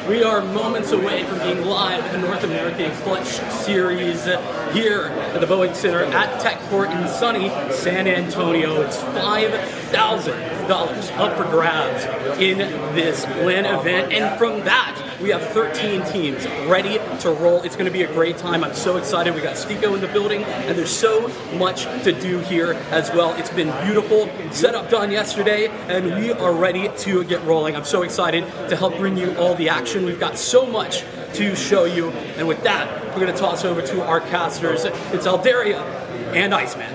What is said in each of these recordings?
We are moments away from being live at the North American Clutch Series here at the Boeing Center at Tech Court in sunny San Antonio. It's $5,000 up for grabs in this LAN event, and from that, we have 13 teams ready to roll. It's going to be a great time. I'm so excited. We got STYKO in the building, and there's so much to do here as well. It's been beautiful. Setup done yesterday, and we are ready to get rolling. I'm so excited to help bring you all the action. We've got so much to show you, and with that, we're going to toss over to our casters. It's Aldaria and Iceman.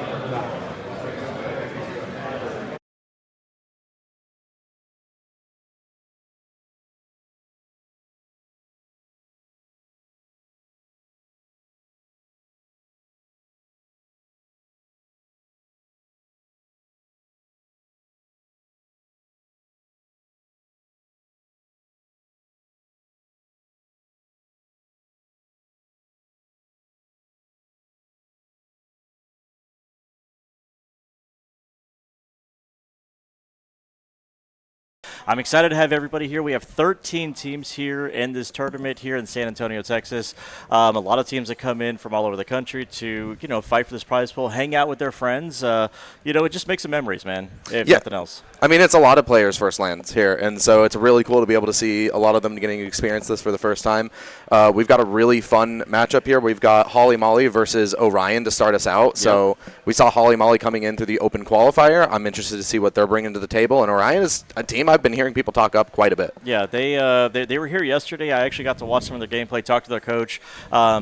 I'm excited to have everybody here. We have 13 teams here in this tournament here in San Antonio, Texas. A lot of teams that come in from all over the country to, fight for this prize pool, hang out with their friends. It just makes some memories, man, if nothing else. I mean, it's a lot of players' first lands here, and so it's really cool to be able to see a lot of them getting to experience this for the first time. We've got a really fun matchup here. We've got Holly Molly versus Orion to start us out. So we saw Holly Molly coming in through the open qualifier. I'm interested to see what they're bringing to the table, and Orion is a team I've been hearing people talk up quite a bit. Yeah, they were here yesterday. I actually got to watch some of their gameplay, talk to their coach.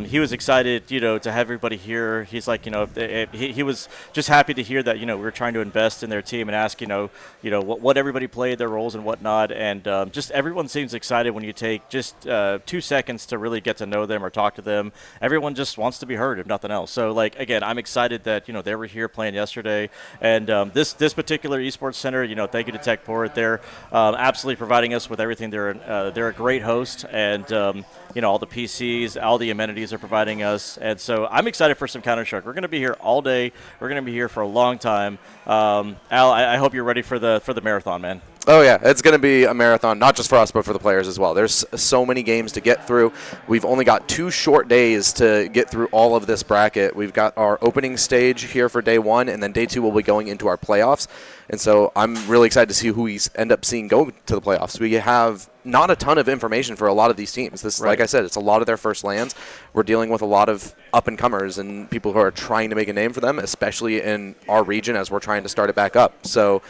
He was excited, to have everybody here. He's like, he was just happy to hear that, we were trying to invest in their team and ask, what everybody played, their roles and whatnot. And just everyone seems excited when you take just 2 seconds to really get to know them or talk to them. Everyone just wants to be heard, if nothing else. So, again, I'm excited that, they were here playing yesterday. And this particular esports center, thank you to Techport. They're absolutely providing us with everything. They're a great host, and all the PCs, all the amenities are providing us. And so I'm excited for some Counter-Strike. We're going to be here all day. We're going to be here for a long time. Al, I hope you're ready for the marathon, man. Oh, yeah. It's going to be a marathon, not just for us, but for the players as well. There's so many games to get through. We've only got 2 short days to get through all of this bracket. We've got our opening stage here for day 1, and then day 2 we'll be going into our playoffs. And so I'm really excited to see who we end up seeing go to the playoffs. We have not a ton of information for a lot of these teams. This, like I said, it's a lot of their first lands. We're dealing with a lot of up-and-comers and people who are trying to make a name for them, especially in our region as we're trying to start it back up. So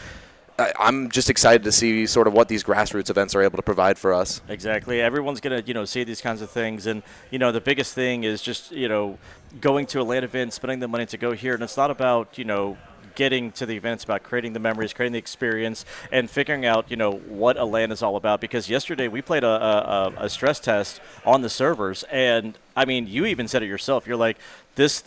I'm just excited to see sort of what these grassroots events are able to provide for us. Exactly. Everyone's going to, see these kinds of things. And, the biggest thing is just, going to a LAN event, spending the money to go here. And it's not about, getting to the event. It's about creating the memories, creating the experience, and figuring out, what a LAN is all about. Because yesterday we played a stress test on the servers. And, I mean, you even said it yourself. You're like, this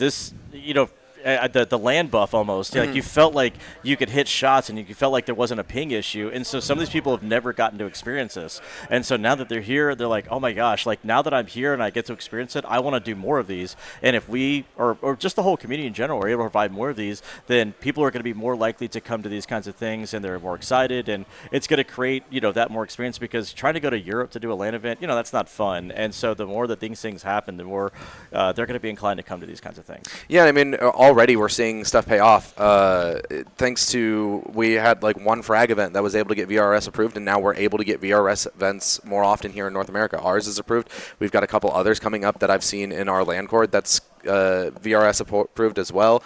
the land buff almost. Like you felt like you could hit shots and you felt like there wasn't a ping issue. And so some of these people have never gotten to experience this. And so now that they're here, they're like, oh my gosh, now that I'm here and I get to experience it, I want to do more of these. And if we, or just the whole community in general, are able to provide more of these, then people are going to be more likely to come to these kinds of things, and they're more excited. And it's going to create, that more experience, because trying to go to Europe to do a LAN event, that's not fun. And so the more that these things happen, the more they're going to be inclined to come to these kinds of things. Yeah, I mean, already we're seeing stuff pay off. Thanks to, we had one frag event that was able to get VRS approved, and now we're able to get VRS events more often here in North America. Ours is approved. We've got a couple others coming up that I've seen in our LAN cord that's VRS approved as well.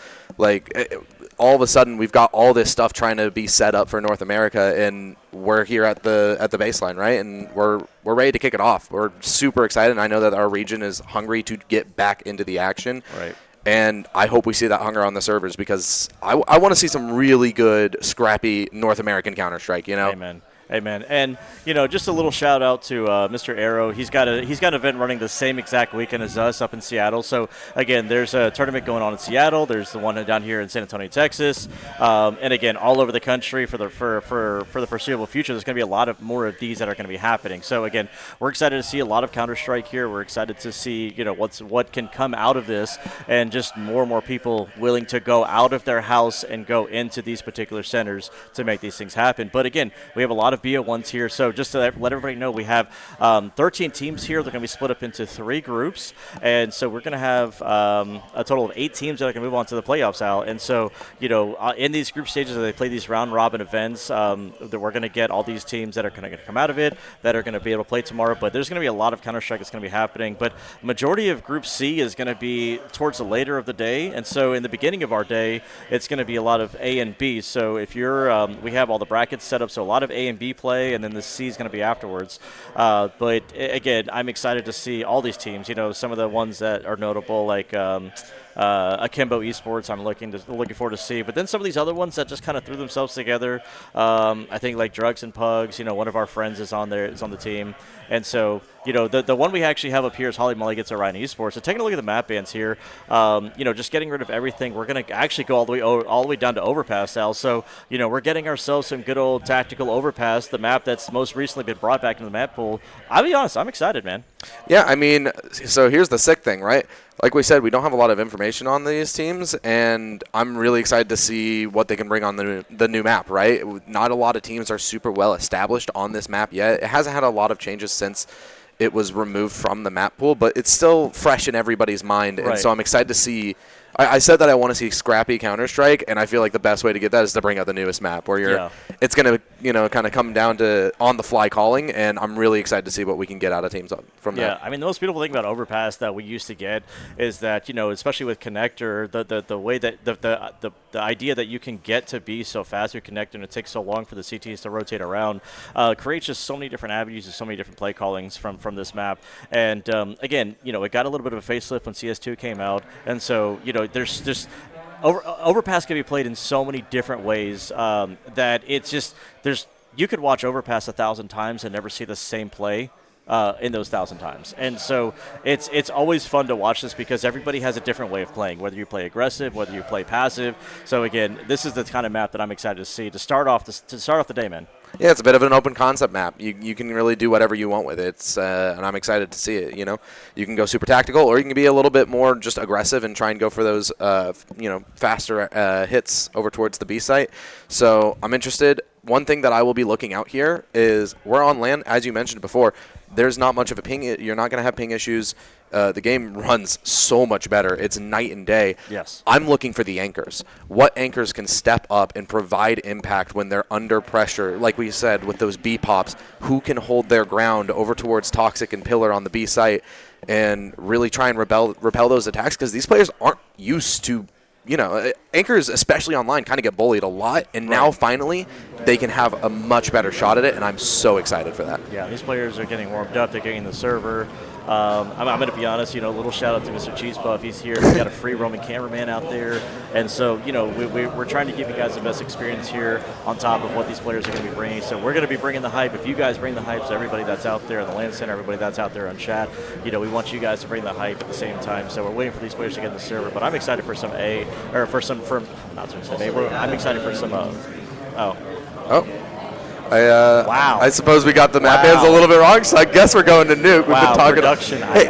All of a sudden, we've got all this stuff trying to be set up for North America, and we're here at the baseline, right? And we're ready to kick it off. We're super excited, and I know that our region is hungry to get back into the action. Right. And I hope we see that hunger on the servers, because I want to see some really good, scrappy North American Counter-Strike, Amen. Amen. And, just a little shout out to Mr. Arrow. He's got an event running the same exact weekend as us up in Seattle. So, again, there's a tournament going on in Seattle. There's the one down here in San Antonio, Texas. And, again, all over the country for the foreseeable future. There's going to be a lot more of these that are going to be happening. So, again, we're excited to see a lot of Counter-Strike here. We're excited to see, what can come out of this, and just more and more people willing to go out of their house and go into these particular centers to make these things happen. But, again, we have a lot of BO1s here. So just to let everybody know, we have 13 teams here. They're going to be split up into 3 groups. And so we're going to have a total of 8 teams that are going to move on to the playoffs, Al. And so, in these group stages, they play these round-robin events, that we're going to get all these teams that are going to come out of it, that are going to be able to play tomorrow. But there's going to be a lot of Counter-Strike that's going to be happening. But majority of Group C is going to be towards the later of the day. And so in the beginning of our day, it's going to be a lot of A and B. So if you're, we have all the brackets set up, so a lot of A and B play, and then the C is going to be afterwards. But again, I'm excited to see all these teams. Some of the ones that are notable, like Akimbo Esports, I'm looking forward to see. But then some of these other ones that just kind of threw themselves together. I think like Drugs and Pugs. One of our friends is on there, is on the team, and so the one we actually have up here is Holly Molly Gets Orion Esports. So taking a look at the map bans here, just getting rid of everything. We're going to actually go all the way down to Overpass, Al. So we're getting ourselves some good old tactical Overpass, the map that's most recently been brought back into the map pool. I'll be honest, I'm excited, man. Yeah, I mean, so here's the sick thing, right? Like we said, we don't have a lot of information on these teams, and I'm really excited to see what they can bring on the new map, right? Not a lot of teams are super well established on this map yet. It hasn't had a lot of changes since it was removed from the map pool, but it's still fresh in everybody's mind, and so I'm excited to see. I said that I want to see scrappy Counter-Strike, and I feel like the best way to get that is to bring out the newest map, where it's going to, kind of come down to on-the-fly calling, and I'm really excited to see what we can get out of teams from that. Yeah, I mean, the most beautiful thing about Overpass that we used to get is that, especially with Connector, the way that the idea that you can get to be so fast with Connector and it takes so long for the CTs to rotate around creates just so many different avenues and so many different play callings from this map. And, again, it got a little bit of a facelift when CS2 came out, and so, there's just Overpass can be played in so many different ways that it's just you could watch Overpass 1,000 times and never see the same play in those 1,000 times. And so it's always fun to watch this because everybody has a different way of playing, whether you play aggressive, whether you play passive. So again, this is the kind of map that I'm excited to see to start off the day, man. Yeah, it's a bit of an open concept map. You can really do whatever you want with it, and I'm excited to see it. You can go super tactical, or you can be a little bit more just aggressive and try and go for those, faster hits over towards the B site. So I'm interested. One thing that I will be looking out here is we're on land, as you mentioned before. There's not much of a ping. You're not going to have ping issues. The game runs so much better. It's night and day. Yes. I'm looking for the anchors. What anchors can step up and provide impact when they're under pressure? Like we said, with those B pops, who can hold their ground over towards Toxic and Pillar on the B site and really try and repel those attacks? Because these players aren't used to, anchors, especially online, kind of get bullied a lot. And now finally they can have a much better shot at it. And I'm so excited for that. Yeah, these players are getting warmed up. They're getting the server. I'm going to be honest, a little shout out to Mr. Cheese Puff. He's here. He's got a free roaming cameraman out there. And so, we're trying to give you guys the best experience here on top of what these players are going to be bringing. So we're going to be bringing the hype. If you guys bring the hype, so everybody that's out there in the LAN center, everybody that's out there on chat, we want you guys to bring the hype at the same time. So we're waiting for these players to get in the server. But I'm excited for some I'm excited for some wow. I suppose we got the map bands a little bit wrong, so I guess we're going to Nuke. We've been talking production. Hey,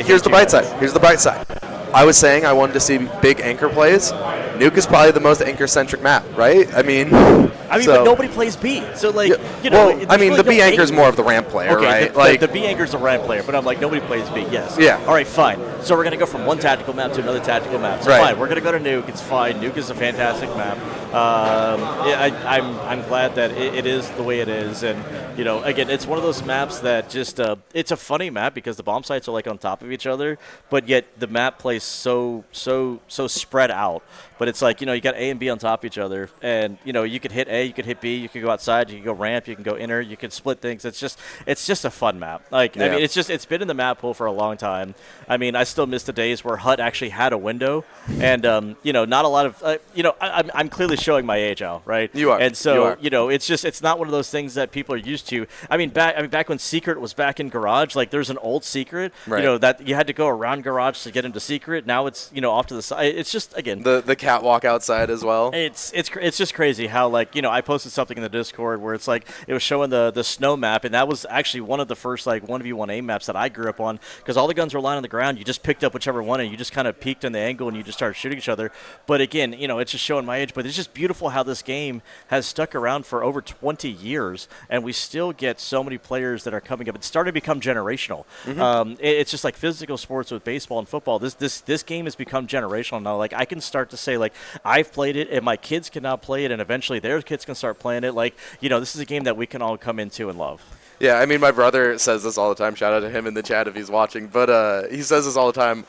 here's the bright side. Here's the bright side. I was saying I wanted to see big anchor plays. Nuke is probably the most anchor-centric map, right? I mean, but nobody plays B. So, the B anchor is more of the ramp player, right? The B anchor is the ramp player, but I'm like, nobody plays B. Yes. Yeah. All right, fine. So we're going to go from one tactical map to another tactical map. So fine, we're going to go to Nuke. It's fine. Nuke is a fantastic map. I'm glad that it is the way it is. And, again, it's one of those maps that just it's a funny map because the bomb sites are like on top of each other, but yet the map plays so spread out. But it's like, you got A and B on top of each other, and, you could hit A, you could hit B, you could go outside, you could go ramp, you can go inner, you can split things. It's just a fun map. I mean, it's been in the map pool for a long time. I mean, I still miss the days where HUT actually had a window, and, not a lot of, I'm clearly showing my age, Al, right? You are. And so, it's not one of those things that people are used to. Back when Secret was back in Garage, like there's an old Secret, that you had to go around Garage to get into Secret. Now it's, off to the side. It's just, again, the catwalk outside as well. It's just crazy how, I I posted something in the Discord where it's like it was showing the snow map, and that was actually one of the first like 1v1 maps that I grew up on, because all the guns were lying on the ground. You just picked up whichever one, and you just kind of peeked in the angle, and you just started shooting each other. But again, it's just showing my age, but it's just beautiful how this game has stuck around for over 20 years, and we still get so many players that are coming up. It's starting to become generational. It's just like physical sports with baseball and football. This game has become generational now. Like, I can start to say, like, I've played it, and my kids can now play it, and eventually their kids can start playing it. Like, this is a game that we can all come into and love. Yeah, I mean, my brother says this all the time. Shout out to him in the chat if he's watching. But he says this all the time.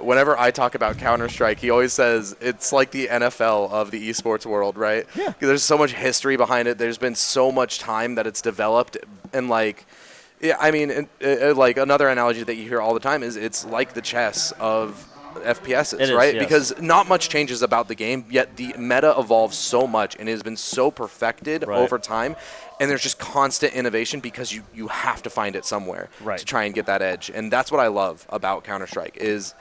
Whenever I talk about Counter-Strike, he always says it's like the NFL of the esports world, right? Yeah. There's so much history behind it. There's been so much time that it's developed. And, like, yeah, I mean, like, another analogy that you hear all the time is it's like the chess of FPSs, right? Yes. Because not much changes about the game, yet the meta evolves so much and it has been so perfected over time. And there's just constant innovation because you have to find it somewhere to try and get that edge. And that's what I love about Counter-Strike is,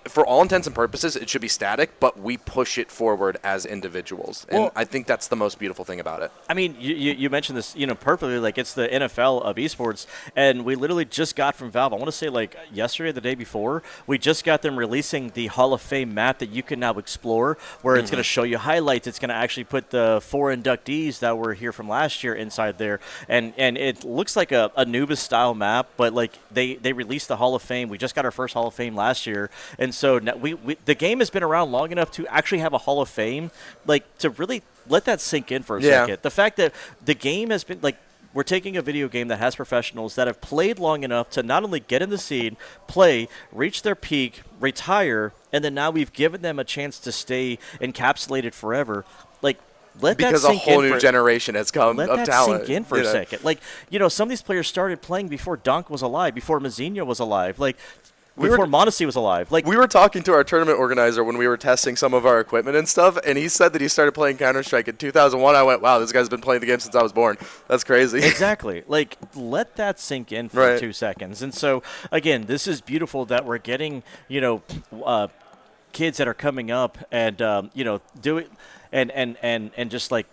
for all intents and purposes, it should be static, but we push it forward as individuals. And I think that's the most beautiful thing about it. I mean, you mentioned this, perfectly. Like, it's the NFL of esports, and we literally just got from Valve, I want to say, like, yesterday or the day before, we just got them releasing the Hall of Fame map that you can now explore, where it's going to show you highlights. It's going to actually put the 4 inductees that were here from last year inside there, and it looks like a Anubis-style map, but, like, they released the Hall of Fame. We just got our first Hall of Fame last year, and so now the game has been around long enough to actually have a Hall of Fame, like, to really let that sink in for a second. The fact that the game has been, like, we're taking a video game that has professionals that have played long enough to not only get in the scene, play, reach their peak, retire, and then now we've given them a chance to stay encapsulated forever. Like, because a whole new generation has come of talent. Let that sink in for a second. Like, some of these players started playing before Dunk was alive, before Mazinho was alive. Like, before Mondesi was alive. Like, we were talking to our tournament organizer when we were testing some of our equipment and stuff, and he said that he started playing Counter-Strike in 2001. I went, wow, this guy's been playing the game since I was born. That's crazy. Exactly. Like, let that sink in for 2 seconds. And so, again, this is beautiful that we're getting, kids that are coming up and, do it. And just, like,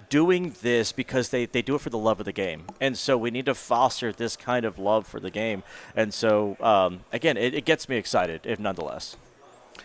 doing this because they do it for the love of the game. And so we need to foster this kind of love for the game. And so, again, it gets me excited, if nonetheless.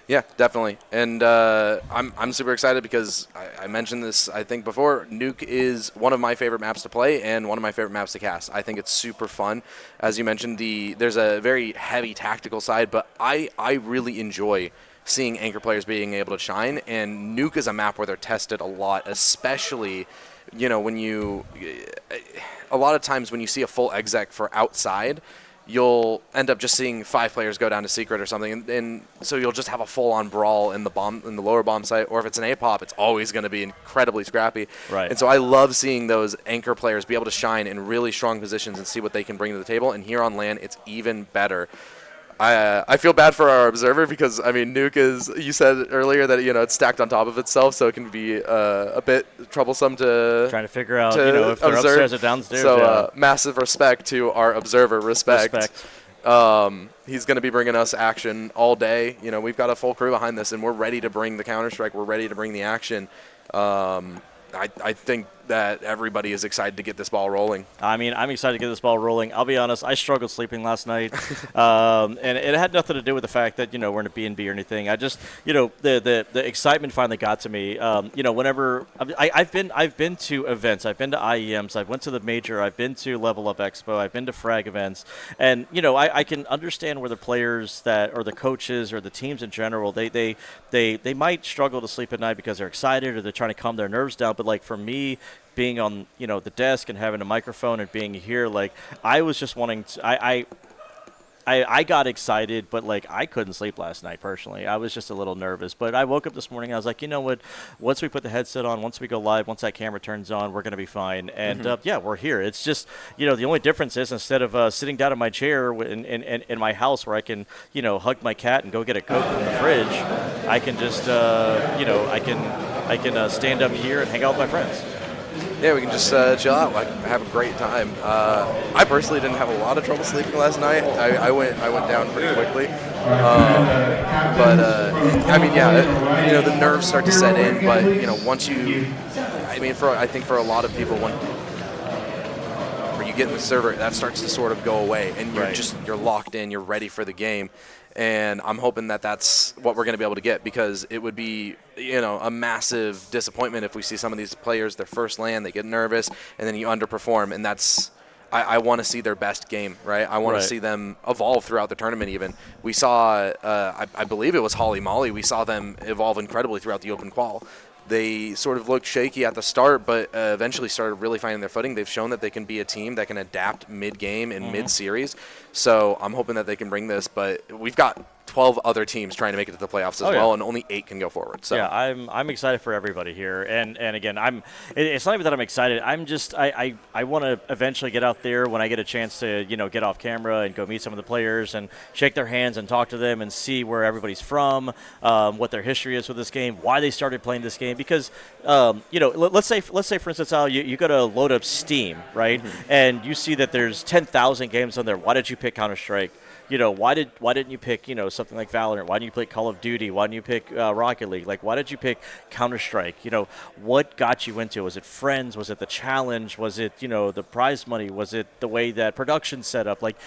Yeah, definitely. And I'm super excited because I mentioned this, I think, before. Nuke is one of my favorite maps to play and one of my favorite maps to cast. I think it's super fun. As you mentioned, there's a very heavy tactical side, but I really enjoy seeing anchor players being able to shine, and Nuke is a map where they're tested a lot, especially, when a lot of times when you see a full exec for outside, you'll end up just seeing 5 players go down to secret or something, and so you'll just have a full-on brawl in the lower bomb site, or if it's an A-pop, it's always going to be incredibly scrappy. Right. And so I love seeing those anchor players be able to shine in really strong positions and see what they can bring to the table, and here on LAN, it's even better. I feel bad for our observer because, I mean, Nuke is, you said earlier that, it's stacked on top of itself, so it can be a bit troublesome to trying to figure out, if they're upstairs or downstairs. So massive respect to our observer. Respect. He's going to be bringing us action all day. We've got a full crew behind this, and we're ready to bring the Counter-Strike. We're ready to bring the action. I think that everybody is excited to get this ball rolling. I mean, I'm excited to get this ball rolling. I'll be honest, I struggled sleeping last night, and it had nothing to do with the fact that, we're in a B&B or anything. I just, the excitement finally got to me. Whenever I've been to events, I've been to IEMs, I've went to the major, I've been to Level Up Expo, I've been to Frag events, and, I can understand where the players or the coaches or the teams in general, they might struggle to sleep at night because they're excited or they're trying to calm their nerves down. But, like, for me, being on, the desk and having a microphone and being here, like, I was just wanting to, I got excited, but, like, I couldn't sleep last night personally. I was just a little nervous. But I woke up this morning, I was like, you know what, once we put the headset on, once we go live, once that camera turns on, we're going to be fine. And, we're here. It's just, the only difference is instead of sitting down in my chair in my house where I can, hug my cat and go get a Coke from the fridge, I can just, I can stand up here and hang out with my friends. Yeah, we can just chill out, have a great time. I personally didn't have a lot of trouble sleeping last night. I went down pretty quickly. The nerves start to set in. But once you, I mean, I think for a lot of people, when you get in the server, that starts to sort of go away, and you're locked in, you're ready for the game. And I'm hoping that that's what we're going to be able to get, because it would be, a massive disappointment if we see some of these players, their first LAN, they get nervous, and then you underperform, and that's – I want to see their best game, right? I want to see them evolve throughout the tournament even. We saw, I believe it was Holly Molly, we saw them evolve incredibly throughout the open qual. They sort of looked shaky at the start, but eventually started really finding their footing. They've shown that they can be a team that can adapt mid-game and mid-series. So I'm hoping that they can bring this, but we've got 12 other teams trying to make it to the playoffs as well, and only 8 can go forward. So yeah, I'm excited for everybody here, and again, it's not even that I'm excited. I'm just I want to eventually get out there when I get a chance to get off camera and go meet some of the players and shake their hands and talk to them and see where everybody's from, what their history is with this game, why they started playing this game. Because let's say for instance, Al, you go to load up Steam, right, and you see that there's 10,000 games on there. Why did you pick Counter-Strike? Why didn't you pick something like Valorant? Why didn't you pick Call of Duty? Why didn't you pick Rocket League? Like, why did you pick Counter-Strike? What got you into it? Was it friends? Was it the challenge? Was it the prize money? Was it the way that production set up? Like,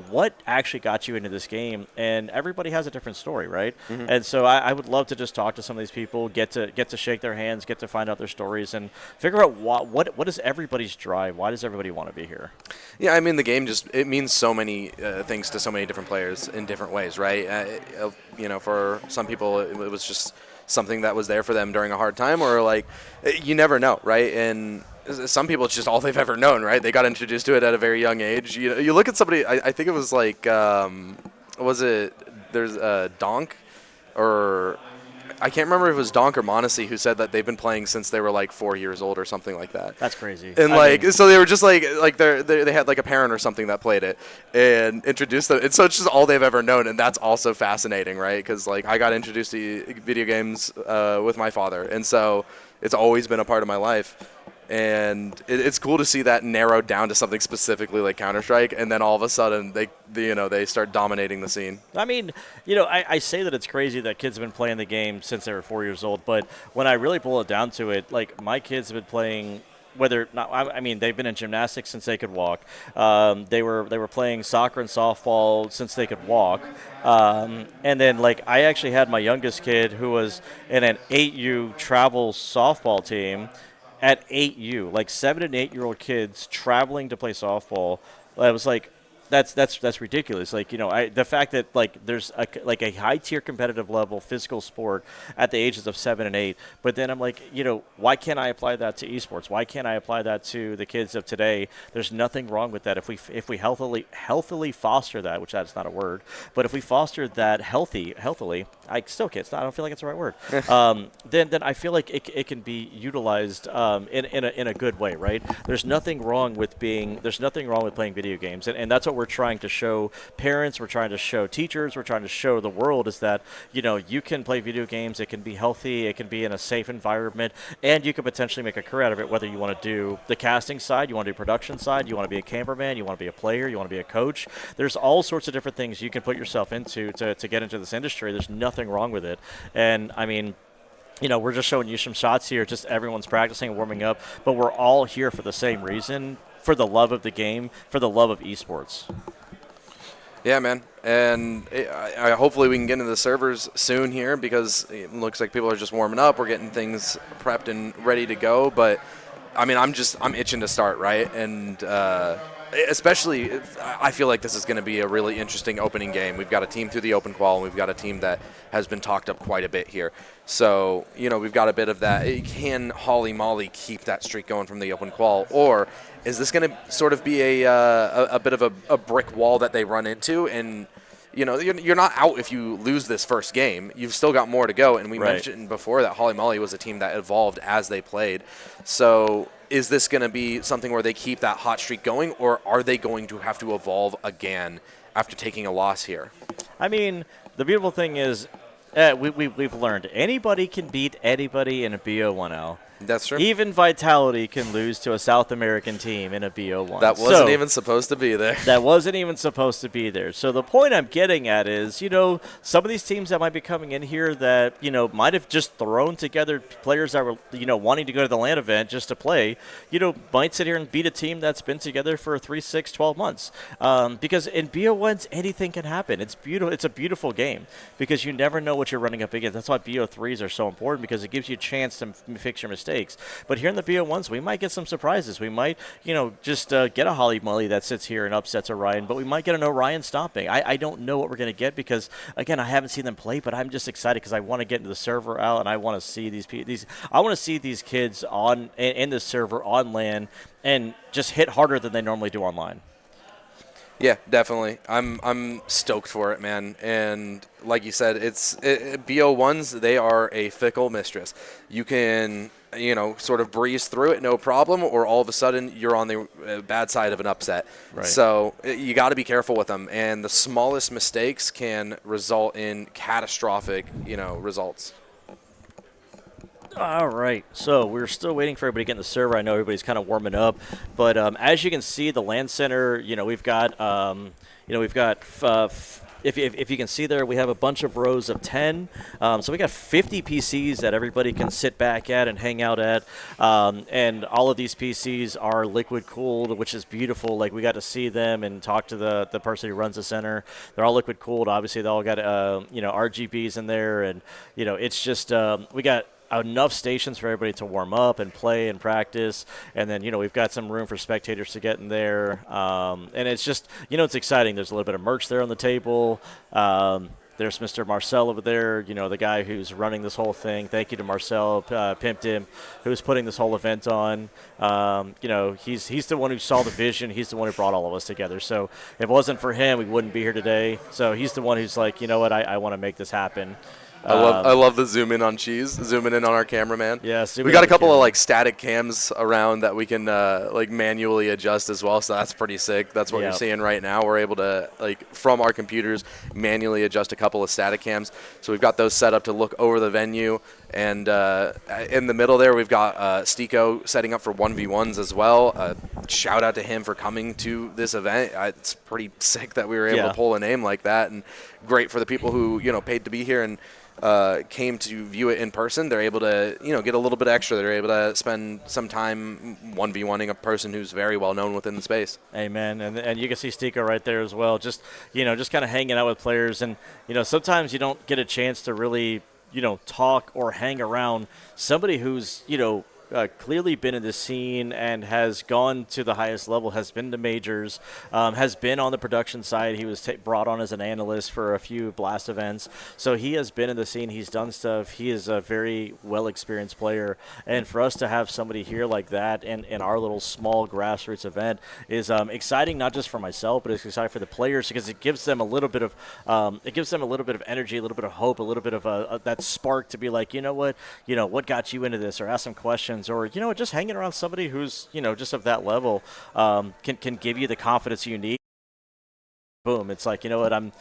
what actually got you into this game? And everybody has a different story, right? And so I would love to just talk to some of these people, get to shake their hands, get to find out their stories, and figure out what is everybody's drive? Why does everybody want to be here? Yeah, I mean, the game it means so many things to so many different players in different ways, right? For some people, it was just something that was there for them during a hard time, or like, you never know, right? And some people, it's just all they've ever known, right? They got introduced to it at a very young age. You look at somebody, I think it was like, there's Donk, or I can't remember if it was Donk or Monacy who said that they've been playing since they were like 4 years old or something like that. That's crazy. And so they were just like they had like a parent or something that played it and introduced them. And so it's just all they've ever known, and that's also fascinating, right? Because like I got introduced to video games with my father, and so it's always been a part of my life. And it's cool to see that narrowed down to something specifically like Counter-Strike, and then all of a sudden they start dominating the scene. I mean, I say that it's crazy that kids have been playing the game since they were 4 years old, but when I really boil it down to it, like my kids have been playing. They've been in gymnastics since they could walk. They were playing soccer and softball since they could walk. And then, like, I actually had my youngest kid who was in an 8U travel softball team at 8U, like 7 and 8-year-old kids traveling to play softball. I was like, that's ridiculous. Like, the fact that like there's a high tier competitive level physical sport at the ages of 7 and 8, but then I'm like, why can't I apply that to esports? Why can't I apply that to the kids of today? There's nothing wrong with that if we healthily foster that, which that's not a word, but if we foster that healthily, I still can't. I don't feel like it's the right word. Then I feel like it can be utilized in a good way, right? There's nothing wrong with playing video games, and that's what we're trying to show parents, we're trying to show teachers, we're trying to show the world is that, you can play video games, it can be healthy, it can be in a safe environment, and you can potentially make a career out of it, whether you want to do the casting side, you want to do production side, you want to be a cameraman, you want to be a player, you want to be a coach. There's all sorts of different things you can put yourself into to get into this industry. There's nothing wrong with it. And I mean, we're just showing you some shots here, just everyone's practicing and warming up, but we're all here for the same reason, for the love of the game, for the love of esports. Yeah, man. And hopefully we can get into the servers soon here, because it looks like people are just warming up. We're getting things prepped and ready to go. But, I mean, I'm itching to start, right? And especially, I feel like this is going to be a really interesting opening game. We've got a team through the open qual, and we've got a team that has been talked up quite a bit here. So, we've got a bit of that. Can Holly Molly keep that streak going from the open qual, or is this going to sort of be a bit of a brick wall that they run into? And, you're not out if you lose this first game. You've still got more to go. And we mentioned before that Holly Molly was a team that evolved as they played. So is this going to be something where they keep that hot streak going, or are they going to have to evolve again after taking a loss here? I mean, the beautiful thing is we've learned anybody can beat anybody in a BO1L. That's true. Even Vitality can lose to a South American team in a BO1. That wasn't even supposed to be there. That wasn't even supposed to be there. So the point I'm getting at is, some of these teams that might be coming in here that, might have just thrown together players that were, wanting to go to the LAN event just to play, might sit here and beat a team that's been together for 3, 6, 12 months. Because in BO1s, anything can happen. It's beautiful. It's a beautiful game because you never know what you're running up against. That's why BO3s are so important because it gives you a chance to fix your mistakes. But here in the BO1s, we might get some surprises. We might, just get a Holly Mully that sits here and upsets Orion, but we might get an Orion stomping. I don't know what we're going to get because, again, I haven't seen them play, but I'm just excited because I want to get into the server out and I want to see I want to see these kids in the server on LAN and just hit harder than they normally do online. Yeah, definitely. I'm stoked for it, man. And like you said, BO1s, they are a fickle mistress. You can, sort of breeze through it, no problem, or all of a sudden you're on the bad side of an upset. Right. So you got to be careful with them. And the smallest mistakes can result in catastrophic, results. All right, so we're still waiting for everybody to get in the server. I know everybody's kind of warming up, but as you can see, the LAN center, we've got, if you can see there, we have a bunch of rows of 10. So we got 50 PCs that everybody can sit back at and hang out at, and all of these PCs are liquid cooled, which is beautiful. Like we got to see them and talk to the person who runs the center. They're all liquid cooled. Obviously, they all got RGBs in there, and it's just we got enough stations for everybody to warm up and play and practice, and then we've got some room for spectators to get in there, and it's just it's exciting. There's a little bit of merch there on the table. There's Mr. Marcel over there, the guy who's running this whole thing. Thank you to Marcel, pimped him, who's putting this whole event on. He's the one who saw the vision. He's the one who brought all of us together. So if it wasn't for him, we wouldn't be here today. So he's the one who's like, I want to make this happen. I love the zoom in on Cheese, zooming in on our cameraman. Yeah, we got a couple of static cams around that we can manually adjust as well, so that's pretty sick. That's what you're seeing right now. We're able to from our computers manually adjust a couple of static cams. So we've got those set up to look over the venue, and in the middle there we've got STYKO setting up for 1v1s as well. Shout out to him for coming to this event. It's pretty sick that we were able to pull a name like that, and great for the people who paid to be here and came to view it in person. They're able to get a little bit extra. They're able to spend some time 1v1ing a person who's very well known within the space. Amen. And you can see STYKO right there as well, just just kind of hanging out with players, and sometimes you don't get a chance to really talk or hang around somebody who's clearly been in the scene and has gone to the highest level, has been to majors, has been on the production side. He was brought on as an analyst for a few Blast events. So he has been in the scene. He's done stuff. He is a very well-experienced player. And for us to have somebody here like that in our little small grassroots event is exciting, not just for myself, but it's exciting for the players because it gives them a little bit of energy, a little bit of hope, a little bit of that spark to be like, what got you into this, or ask some questions. Or just hanging around somebody who's just of that level can give you the confidence you need. Boom! It's like I'm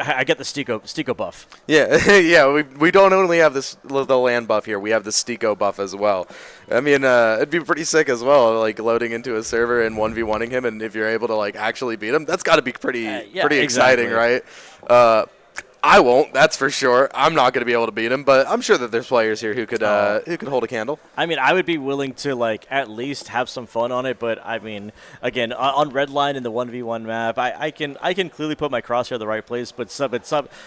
I get the STYKO buff. Yeah, yeah. We don't only have the LAN buff here. We have the STYKO buff as well. I mean, it'd be pretty sick as well, loading into a server and 1v1ing him, and if you're able to actually beat him, that's got to be pretty exciting, right? I won't, that's for sure. I'm not going to be able to beat him, but I'm sure that there's players here who could hold a candle. I mean, I would be willing to at least have some fun on it, but I mean, again, on Redline in the 1v1 map, I can clearly put my crosshair in the right place, but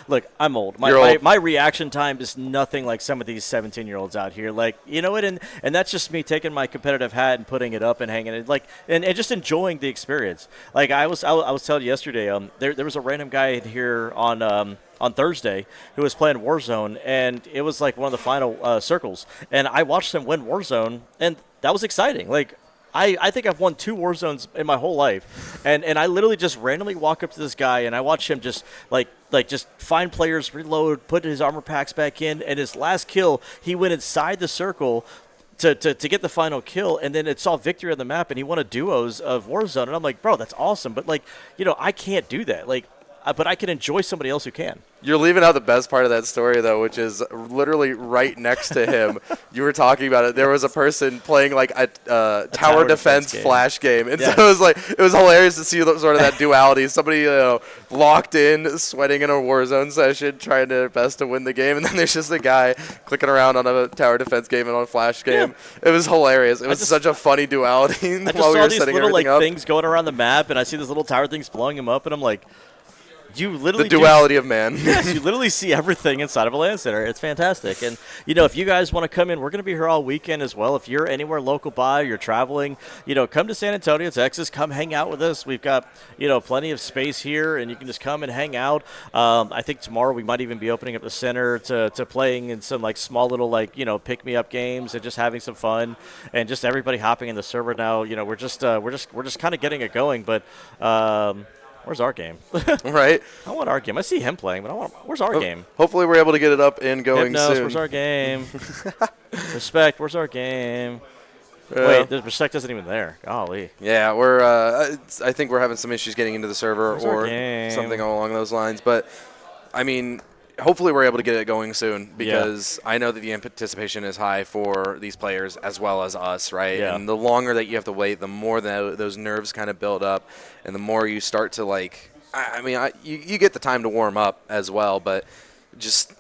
look, I'm old. My reaction time is nothing like some of these 17-year-olds out here. And that's just me taking my competitive hat and putting it up and hanging it, and just enjoying the experience. I was telling you yesterday, there was a random guy in here on Thursday who was playing Warzone, and it was one of the final circles, and I watched him win Warzone, and that was exciting. I think I've won 2 Warzones in my whole life, and I literally just randomly walk up to this guy, and I watch him just just find players, reload, put his armor packs back in, and his last kill, he went inside the circle to get the final kill, and then it saw victory on the map, and he won a duos of Warzone, and I'm like, bro, that's awesome, but I can't do that. but I can enjoy somebody else who can. You're leaving out the best part of that story, though, which is literally right next to him. You were talking about it. There was a person playing like a tower defense flash game, and so it was hilarious to see sort of that duality. Somebody locked in, sweating in a Warzone session, trying their best to win the game, and then there's just a guy clicking around on a tower defense game and on a flash game. It was hilarious. It was such a funny duality. I just saw these little things going around the map, and I see these little tower things blowing him up, and I'm like, you literally the duality of man. Yes, you literally see everything inside of a LAN center. It's fantastic. And, if you guys want to come in, we're going to be here all weekend as well. If you're anywhere local by, you're traveling, come to San Antonio, Texas. Come hang out with us. We've got, plenty of space here, and you can just come and hang out. I think tomorrow we might even be opening up the center to playing in some, small little, pick-me-up games and just having some fun. And just everybody hopping in the server now. We're just kind of getting it going. But where's our game? Right. I want our game. I see him playing, but where's our game? Hopefully we're able to get it up and going Hypnos, soon. Where's our game? Respect, where's our game? Wait, the Respect isn't even there. Golly. Yeah, we're. I think we're having some issues getting into the server or something along those lines. But, I mean, hopefully we're able to get it going soon because I know that the anticipation is high for these players as well as us, right? Yeah. And the longer that you have to wait, the more that those nerves kind of build up and the more you start to you get the time to warm up as well, but just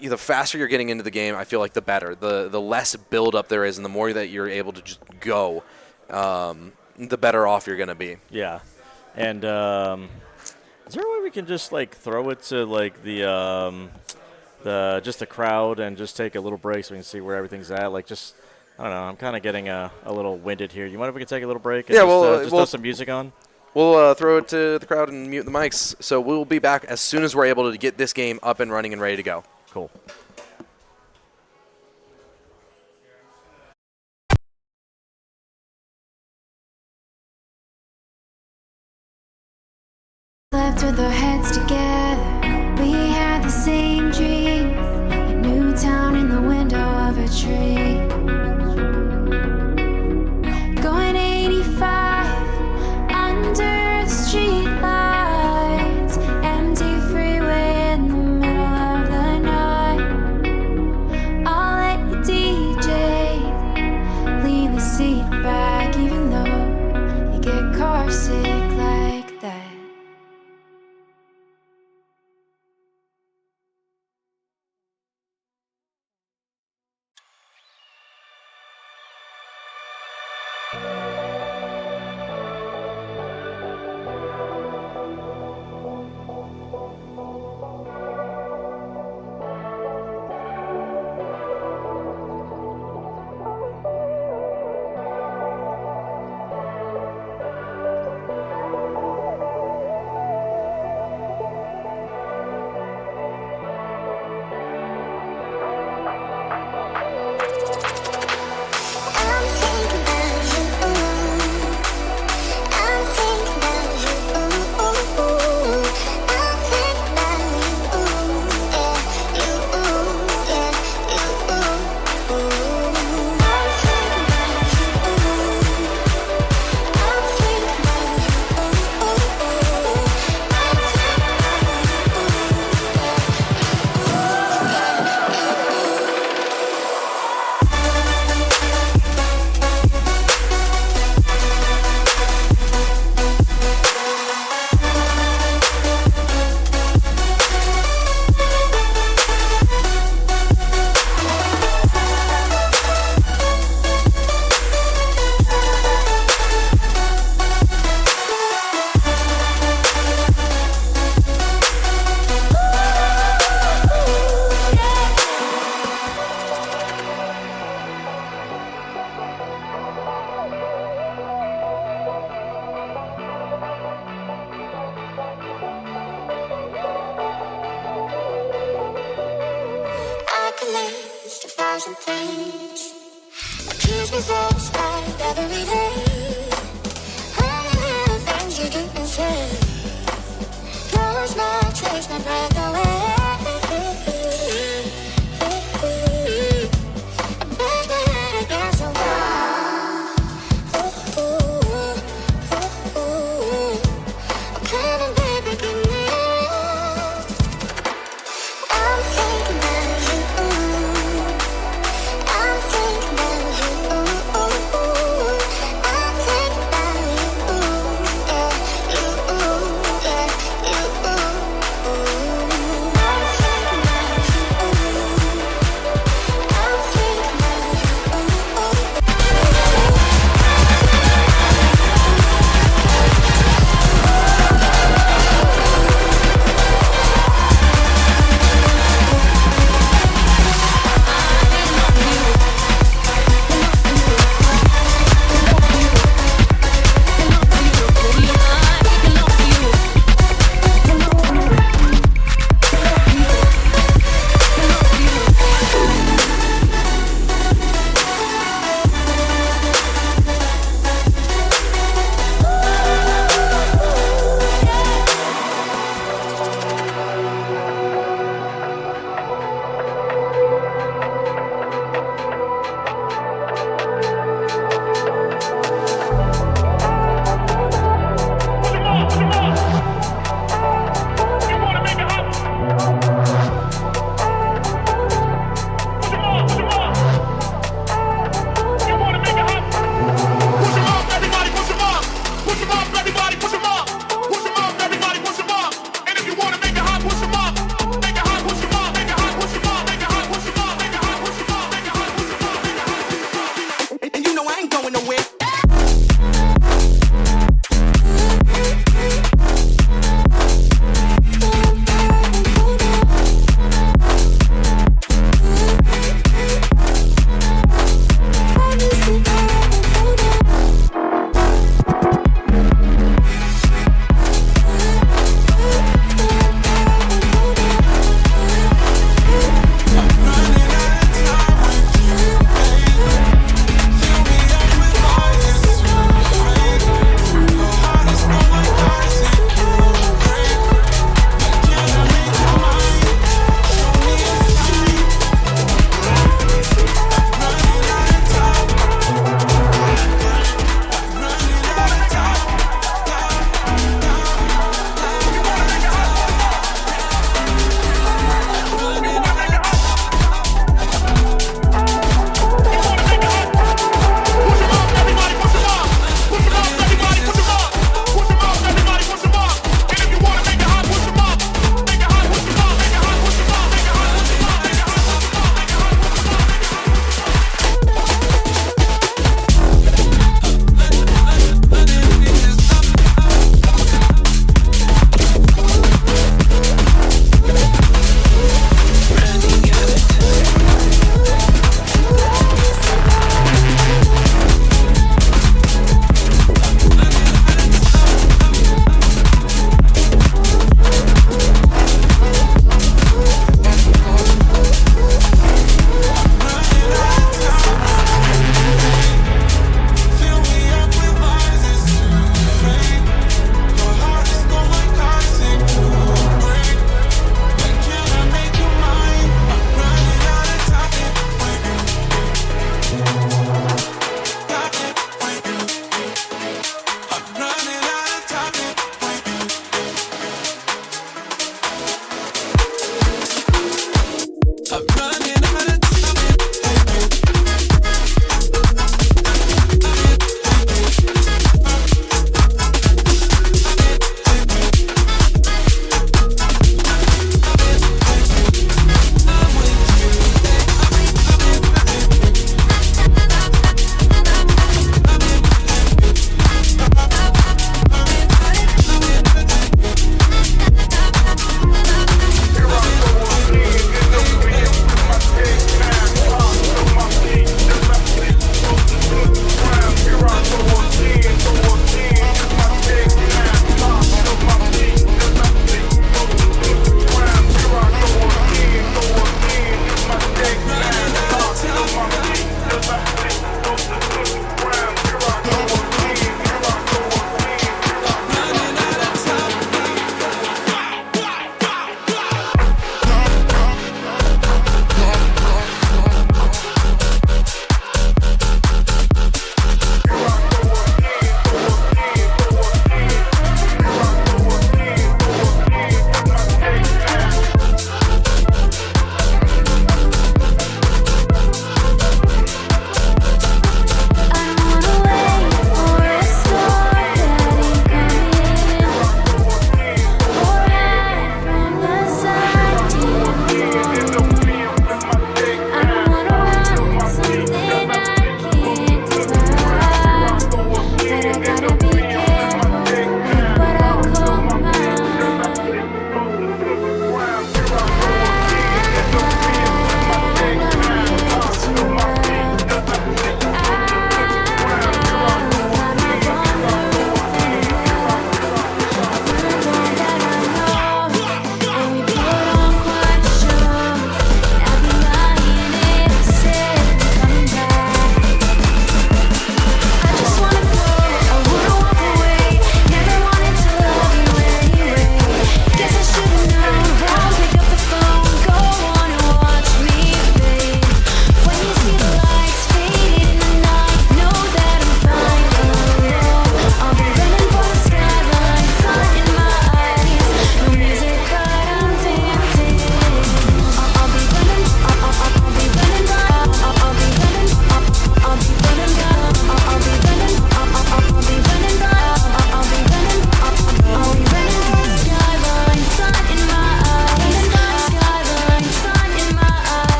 the faster you're getting into the game, I feel like the better. The less build up there is and the more that you're able to just go, the better off you're going to be. Yeah. And is there a way we can just throw it to the crowd and just take a little break so we can see where everything's at? I don't know. I'm kind of getting a little winded here. You mind if we can take a little break? And just throw some music on. We'll throw it to the crowd and mute the mics. So we'll be back as soon as we're able to get this game up and running and ready to go. Cool. Left with our heads together, we had the same dream. A new town in the window of a tree. Going 85 under the street lights. Empty freeway in the middle of the night. I'll let the DJ lean the seat back, even though you get car sick like that.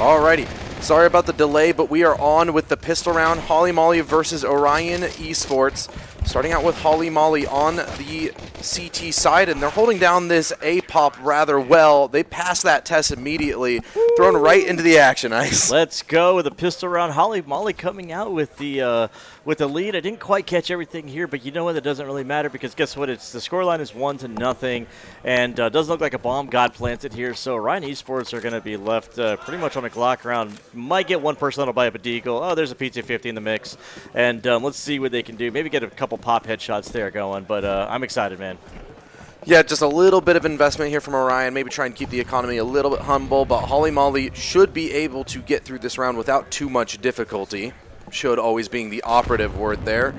Alrighty. Sorry about the delay, but we are on with the pistol round. Holly Molly versus Orion Esports. Starting out with Holly Molly on the CT side, and they're holding down this A-pop rather well. They passed that test immediately, thrown right into the action ice. Let's go with a pistol round. Holly Molly coming out with the lead. I didn't quite catch everything here, but you know what? That doesn't really matter because guess what? It's the scoreline is 1-0, and doesn't look like a bomb got planted here. So Orion Esports are going to be left pretty much on the clock round. Might get one person that'll buy up a deagle. Oh, there's a PT-50 in the mix, and let's see what they can do. Maybe get a couple pop headshots there going, but I'm excited, man. Yeah, just a little bit of investment here from Orion. Maybe try and keep the economy a little bit humble, but Holly Molly should be able to get through this round without too much difficulty. Should always being the operative word there.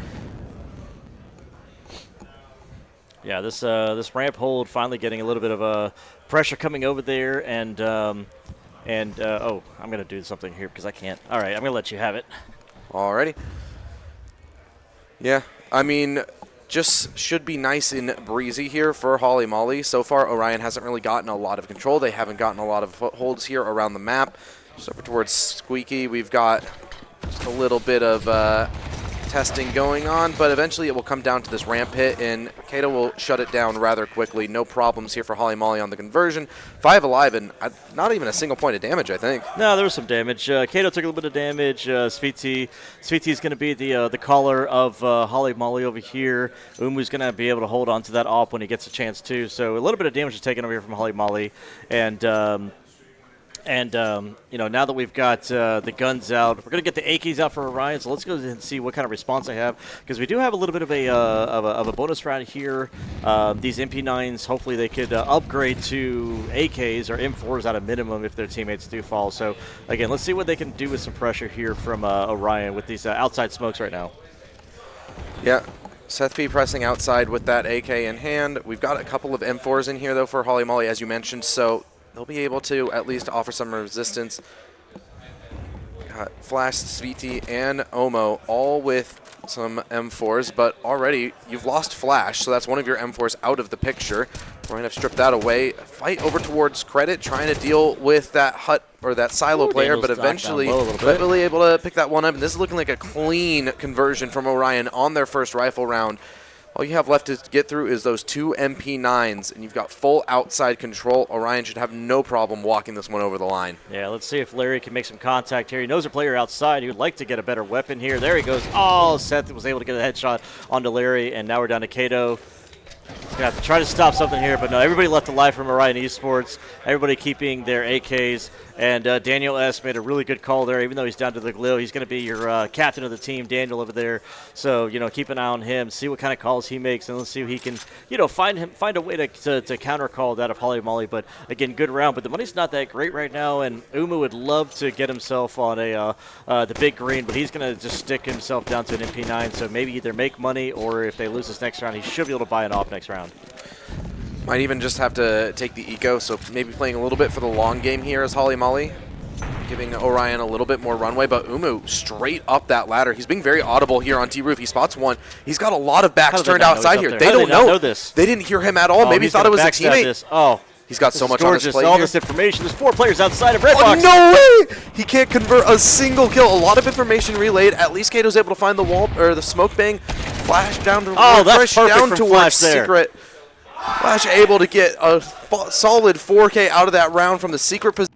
Yeah, this ramp hold finally getting a little bit of pressure coming over there, and oh, I'm going to do something here because I can't. All right, I'm going to let you have it. Alrighty. Yeah, I mean, just should be nice and breezy here for Holly Molly. So far, Orion hasn't really gotten a lot of control. They haven't gotten a lot of footholds here around the map. Just over towards Squeaky, we've got just a little bit of testing going on, but eventually it will come down to this ramp hit, and Kato will shut it down rather quickly. No problems here for Holly Molly on the conversion. 5 alive, and not even a single point of damage, I think. No, there was some damage. Kato took a little bit of damage. Sviti is going to be the caller of Holly Molly over here. Umu's going to be able to hold on to that op when he gets a chance too. So a little bit of damage is taken over here from Holly Molly, and you know, now that we've got the guns out, we're going to get the AKs out for Orion, so let's go and see what kind of response they have, because we do have a little bit of a bonus round here. These MP9s, hopefully they could upgrade to AKs or M4s at a minimum if their teammates do fall. So, again, let's see what they can do with some pressure here from Orion with these outside smokes right now. Yeah. Seth P pressing outside with that AK in hand. We've got a couple of M4s in here, though, for Holly Molly, as you mentioned, so they'll be able to at least offer some resistance. Got Flash, Sviti, and Omo all with some M4s, but already you've lost Flash, so that's one of your M4s out of the picture. We're going to strip that away. Fight over towards Credit, trying to deal with that hut or that silo player, but eventually really able to pick that one up. And this is looking like a clean conversion from Orion on their first rifle round. All you have left to get through is those 2 MP9s, and you've got full outside control. Orion should have no problem walking this one over the line. Yeah, let's see if Larry can make some contact here. He knows a player outside. He would like to get a better weapon here. There he goes. Oh, Seth was able to get a headshot onto Larry, and now we're down to Kato. He's going to have to try to stop something here, but no, everybody left alive from Orion Esports. Everybody keeping their AKs. And Daniel S. made a really good call there, even though he's down to the glue. He's going to be your captain of the team, Daniel, over there. So, you know, keep an eye on him, see what kind of calls he makes, and let's see if he can, you know, find a way to counter call that of Holly Molly. But, again, good round. But the money's not that great right now, and Umu would love to get himself on the big green, but he's going to just stick himself down to an MP9. So maybe either make money, or if they lose this next round, he should be able to buy an op next round. Might even just have to take the eco, so maybe playing a little bit for the long game here as Holly Molly, giving Orion a little bit more runway, but Umu straight up that ladder. He's being very audible here on T-Roof. He spots one. He's got a lot of backs turned outside here. They don't know this. They didn't hear him at all. Maybe thought it was a teammate. Oh, he's got so much on his plate all here. this information. There's 4 players outside of Red Box. No way! He can't convert a single kill. A lot of information relayed. At least Kato's able to find the wall or the smoke bang. Flash down to that's perfect down from towards Flash there. Secret. Flash able to get a solid 4K out of that round from the secret position.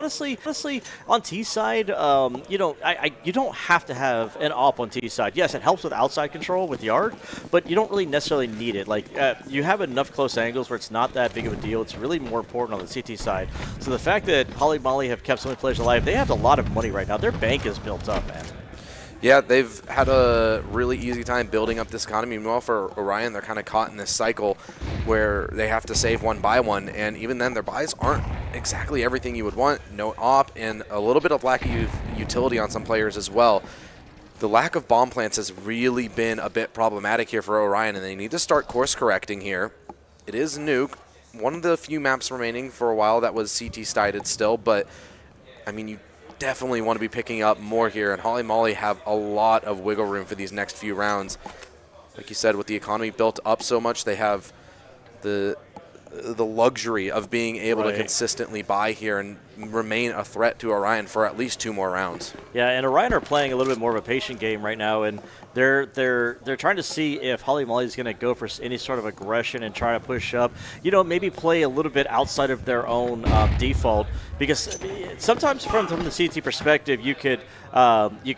honestly, on T side, you know, you don't have to have an op on T side. Yes, it helps with outside control with yard, but you don't really necessarily need it. Like you have enough close angles where it's not that big of a deal. It's really more important on the CT side. So the fact that Holly Molly have kept so many players alive, they have a lot of money right now. Their bank is built up, man. Yeah, they've had a really easy time building up this economy. Meanwhile, for Orion, they're kind of caught in this cycle where they have to save one by one, and even then, their buys aren't exactly everything you would want. No op, and a little bit of lack of utility on some players as well. The lack of bomb plants has really been a bit problematic here for Orion, and they need to start course correcting here. It is Nuke, one of the few maps remaining for a while that was CT sided still, but I mean, you definitely want to be picking up more here, and Holly Molly have a lot of wiggle room for these next few rounds. Like you said, with the economy built up so much, they have the luxury of being able to consistently buy here and remain a threat to Orion for at least 2 more rounds. Yeah, and Orion are playing a little bit more of a patient game right now, and they're trying to see if Holly Molly is going to go for any sort of aggression and try to push up. You know, maybe play a little bit outside of their own default, because sometimes from the CT perspective, you could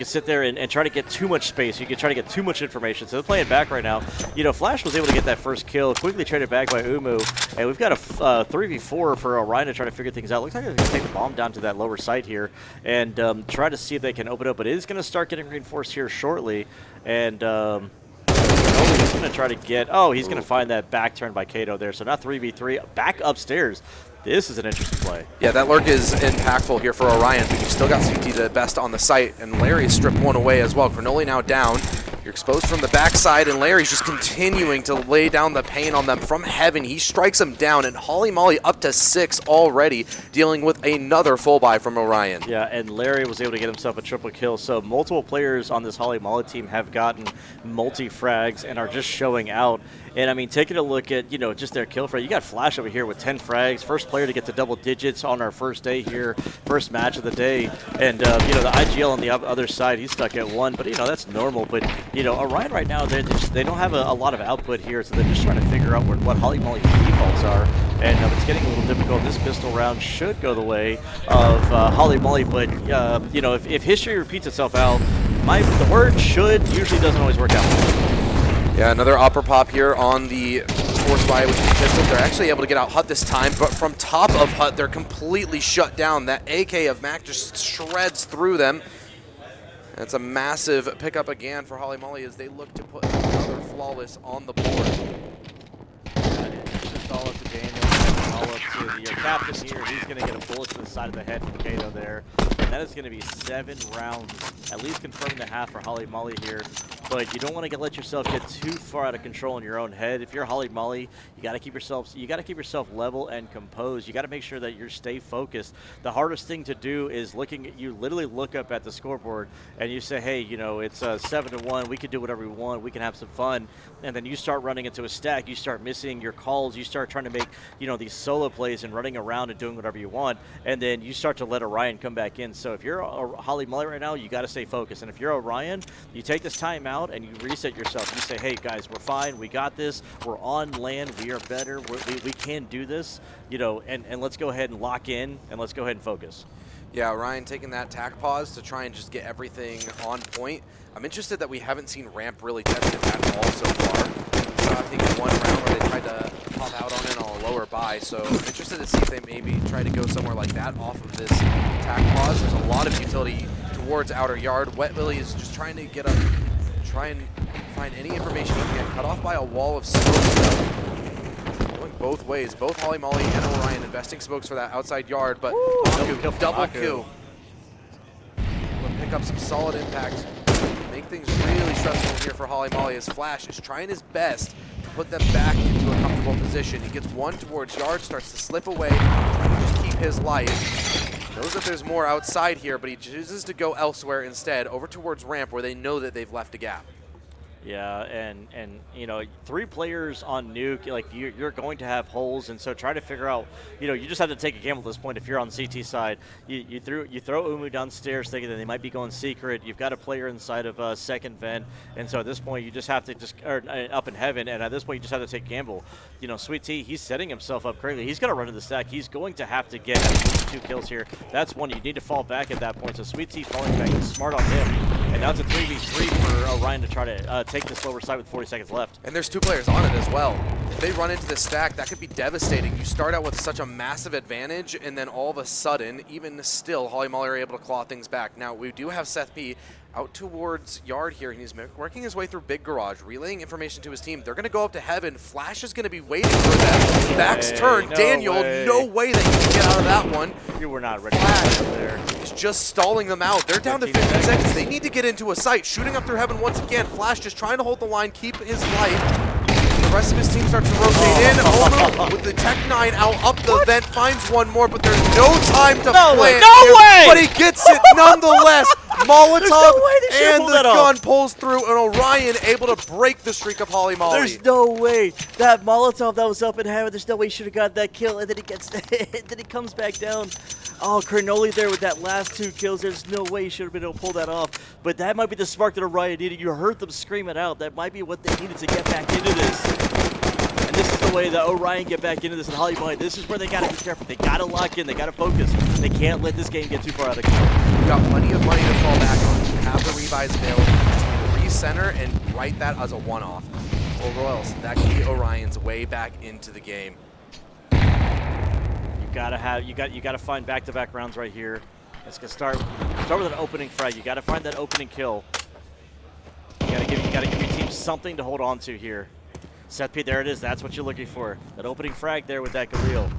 sit there and try to get too much space. You could try to get too much information. So they're playing back right now. You know, Flash was able to get that first kill, quickly traded back by Umu, and we've got a 3v4 for Orion to try to figure things out. Looks like they're going to take the bomb down to that lower site here and try to see if they can open up. But it is going to start getting reinforced here shortly. And he's going to try to get, he's going to find that back turn by Kato there. So now 3v3, back upstairs. This is an interesting play. Yeah, that lurk is impactful here for Orion, but you've still got CT the best on the site, and Larry stripped one away as well. Granoli now down. You're exposed from the backside, and Larry's just continuing to lay down the pain on them from heaven. He strikes him down, and Holly Molly up to 6 already, dealing with another full buy from Orion. Yeah, and Larry was able to get himself a triple kill. So multiple players on this Holly Molly team have gotten multi-frags and are just showing out. And, I mean, taking a look at, you know, just their kill frag, you got Flash over here with 10 frags. First player to get to double digits on our first day here, first match of the day. And, you know, the IGL on the other side, he's stuck at 1. But, you know, that's normal. But, you know, Orion right now, they don't have a lot of output here, so they're just trying to figure out what Holly Molly's defaults are. And it's getting a little difficult. This pistol round should go the way of Holly Molly. But, you know, if history repeats itself out, the word should usually doesn't always work out. Yeah, another upper pop here on the force buy with the pistols. They're actually able to get out Hut this time, but from top of Hut, they're completely shut down. That AK of Mac just shreds through them. That's a massive pickup again for Holly Molly as they look to put another flawless on the board. All up to Daniel, all up to the captain here. He's going to get a bullet to the side of the head from Kato there. And that is going to be 7 rounds, at least confirming the half for Holly Molly here. But you don't want to let yourself get too far out of control in your own head. If you're Holly Molly, you got to keep yourself level and composed. You got to make sure that you stay focused. The hardest thing to do is you literally look up at the scoreboard and you say, hey, you know, it's 7-1. We can do whatever we want. We can have some fun. And then you start running into a stack. You start missing your calls. You start trying to make, you know, these solo plays and running around and doing whatever you want. And then you start to let Orion come back in. So if you're a Holly Molly right now, you got to stay focused. And if you're Orion, you take this time out and you reset yourself. You say, hey, guys, we're fine. We got this. We're on land. We are better. We can do this, you know, and let's go ahead and lock in and let's go ahead and focus. Yeah, Ryan taking that tack pause to try and just get everything on point. I'm interested that we haven't seen ramp really tested at all so far. So I think one round where they tried to pop out on it on a lower buy. So I'm interested to see if they maybe try to go somewhere like that off of this tack pause. There's a lot of utility towards outer yard. Wet Willie is just trying to get up, try and find any information he can get. Cut off by a wall of smoke. Going both ways. Both Holly Molly and Orion investing smokes for that outside yard, but double kill. Will pick up some solid impact. Make things really stressful here for Holly Molly as Flash is trying his best to put them back into a comfortable position. He gets one towards yard, starts to slip away, trying to just keep his life. Knows that there's more outside here, but he chooses to go elsewhere instead, over towards ramp where they know that they've left a gap. Yeah, and you know, 3 players on nuke, like you're going to have holes, and so try to figure out, you know, you just have to take a gamble at this point. If you're on CT side, you throw Umu downstairs thinking that they might be going secret. You've got a player inside of second vent, and so at this point you just have to or up in heaven, and at this point you just have to take a gamble. You know, Sweet Tea, he's setting himself up greatly. He's going to run to the stack. He's going to have to get at least 2 kills here. That's one. You need to fall back at that point. So Sweet Tea falling back is smart on him, and now it's a 3v3 for Orion to try to take the slower side with 40 seconds left. And there's 2 players on it as well. If they run into the stack, that could be devastating. You start out with such a massive advantage, and then all of a sudden, even still, Holly Molly are able to claw things back. Now, we do have Seth P out towards Yard here, and he's working his way through Big Garage, relaying information to his team. They're going to go up to Heaven. Flash is going to be waiting for them. Back's turn. Daniel, no way that he can get out of that one. You were not ready Flash to there. is just stalling them out. They're down to 15 seconds. They need to get into a site. Shooting up through Heaven once again. Flash just trying to hold the line, keep his life. The rest of his team starts to rotate in. Omu with the Tech 9 out up the vent, finds one more, but there's no time to plant. No way! But he gets it nonetheless. Molotov no way they should've and pulled the that gun off. pulls through, and Orion able to break the streak of Holly Molly. There's no way that Molotov that was up in heaven. There's no way he should have got that kill, and then he gets then he comes back down. Oh, Cernoli there with that last 2 kills. There's no way he should have been able to pull that off. But that might be the spark that Orion needed. You heard them scream it out. That might be what they needed to get back into this. And this is the way that Orion get back into this. And Holly Molly, this is where they got to be careful. They got to lock in. They got to focus. They can't let this game get too far out of control. You've got plenty of money to fall back on. You have the revives available. Just recenter and write that as a one-off. Or else that can be Orion's way back into the game. You gotta find back-to-back rounds right here. It's gonna start with an opening frag. You gotta find that opening kill. You gotta give your team something to hold on to here. Seth P, there it is. That's what you're looking for. That opening frag there with that Galil.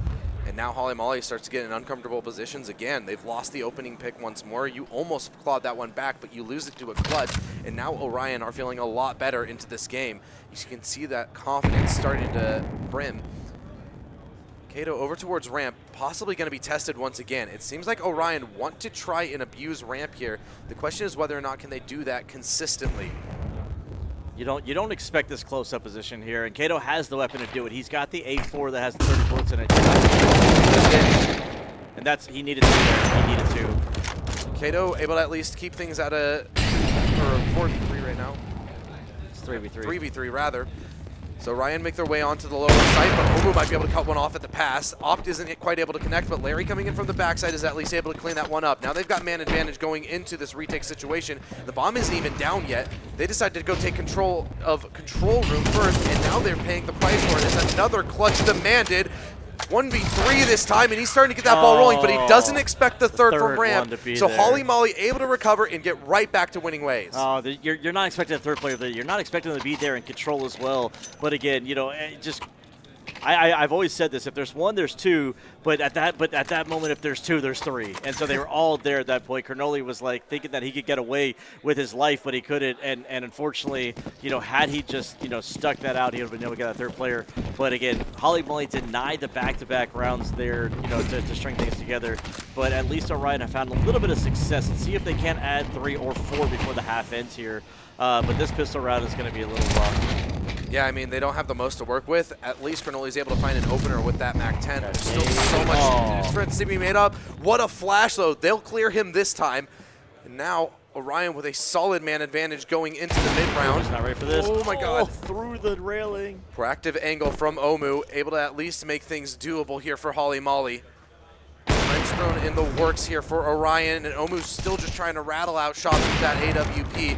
And now Holly Molly starts to get in uncomfortable positions again. They've lost the opening pick once more. You almost clawed that one back, but you lose it to a clutch. And now Orion are feeling a lot better into this game. You can see that confidence starting to brim. Kato over towards ramp, possibly going to be tested once again. It seems like Orion want to try and abuse ramp here. The question is whether or not can they do that consistently. You don't expect this close-up position here, and Kato has the weapon to do it. He's got the A4 that has 30 bullets in it. And he needed to do that. He needed to. Kato able to at least keep things at a 4v3 right now. It's 3v3. 3v3 rather. So Ryan make their way onto the lower site, but Omu might be able to cut one off at the pass. Opt isn't quite able to connect, but Larry coming in from the backside is at least able to clean that one up. Now they've got man advantage going into this retake situation. The bomb isn't even down yet. They decided to go take control of control room first, and now they're paying the price for it. It's another clutch demanded. 1v3 this time, and he's starting to get that ball rolling, but he doesn't expect the third from ramp. So there. Holly Molly able to recover and get right back to winning ways. Oh, you're not expecting a third player there. You're not expecting them to be there in control as well. But again, you know, just I've always said this: if there's one, there's two. But at that moment, if there's two, there's three. And so they were all there at that point. Cernoli was like thinking that he could get away with his life, but he couldn't. And unfortunately, you know, had he just stuck that out, he would have been able to get that third player. But again, Holly Molly denied the back-to-back rounds there, to string things together. But at least Orion have found a little bit of success, and see if they can add 3 or 4 before the half ends here. But this pistol round is going to be a little rough. Yeah, I mean, they don't have the most to work with. At least Cernoli's able to find an opener with that MAC-10. There's still so much difference to be made up. What a flash, though. They'll clear him this time. And now Orion with a solid man advantage going into the mid-round. He's not ready for this. Oh, my God. Through the railing. Proactive angle from Omu, able to at least make things doable here for Holly Molly. Wrench thrown in the works here for Orion, and Omu's still just trying to rattle out shots with that AWP.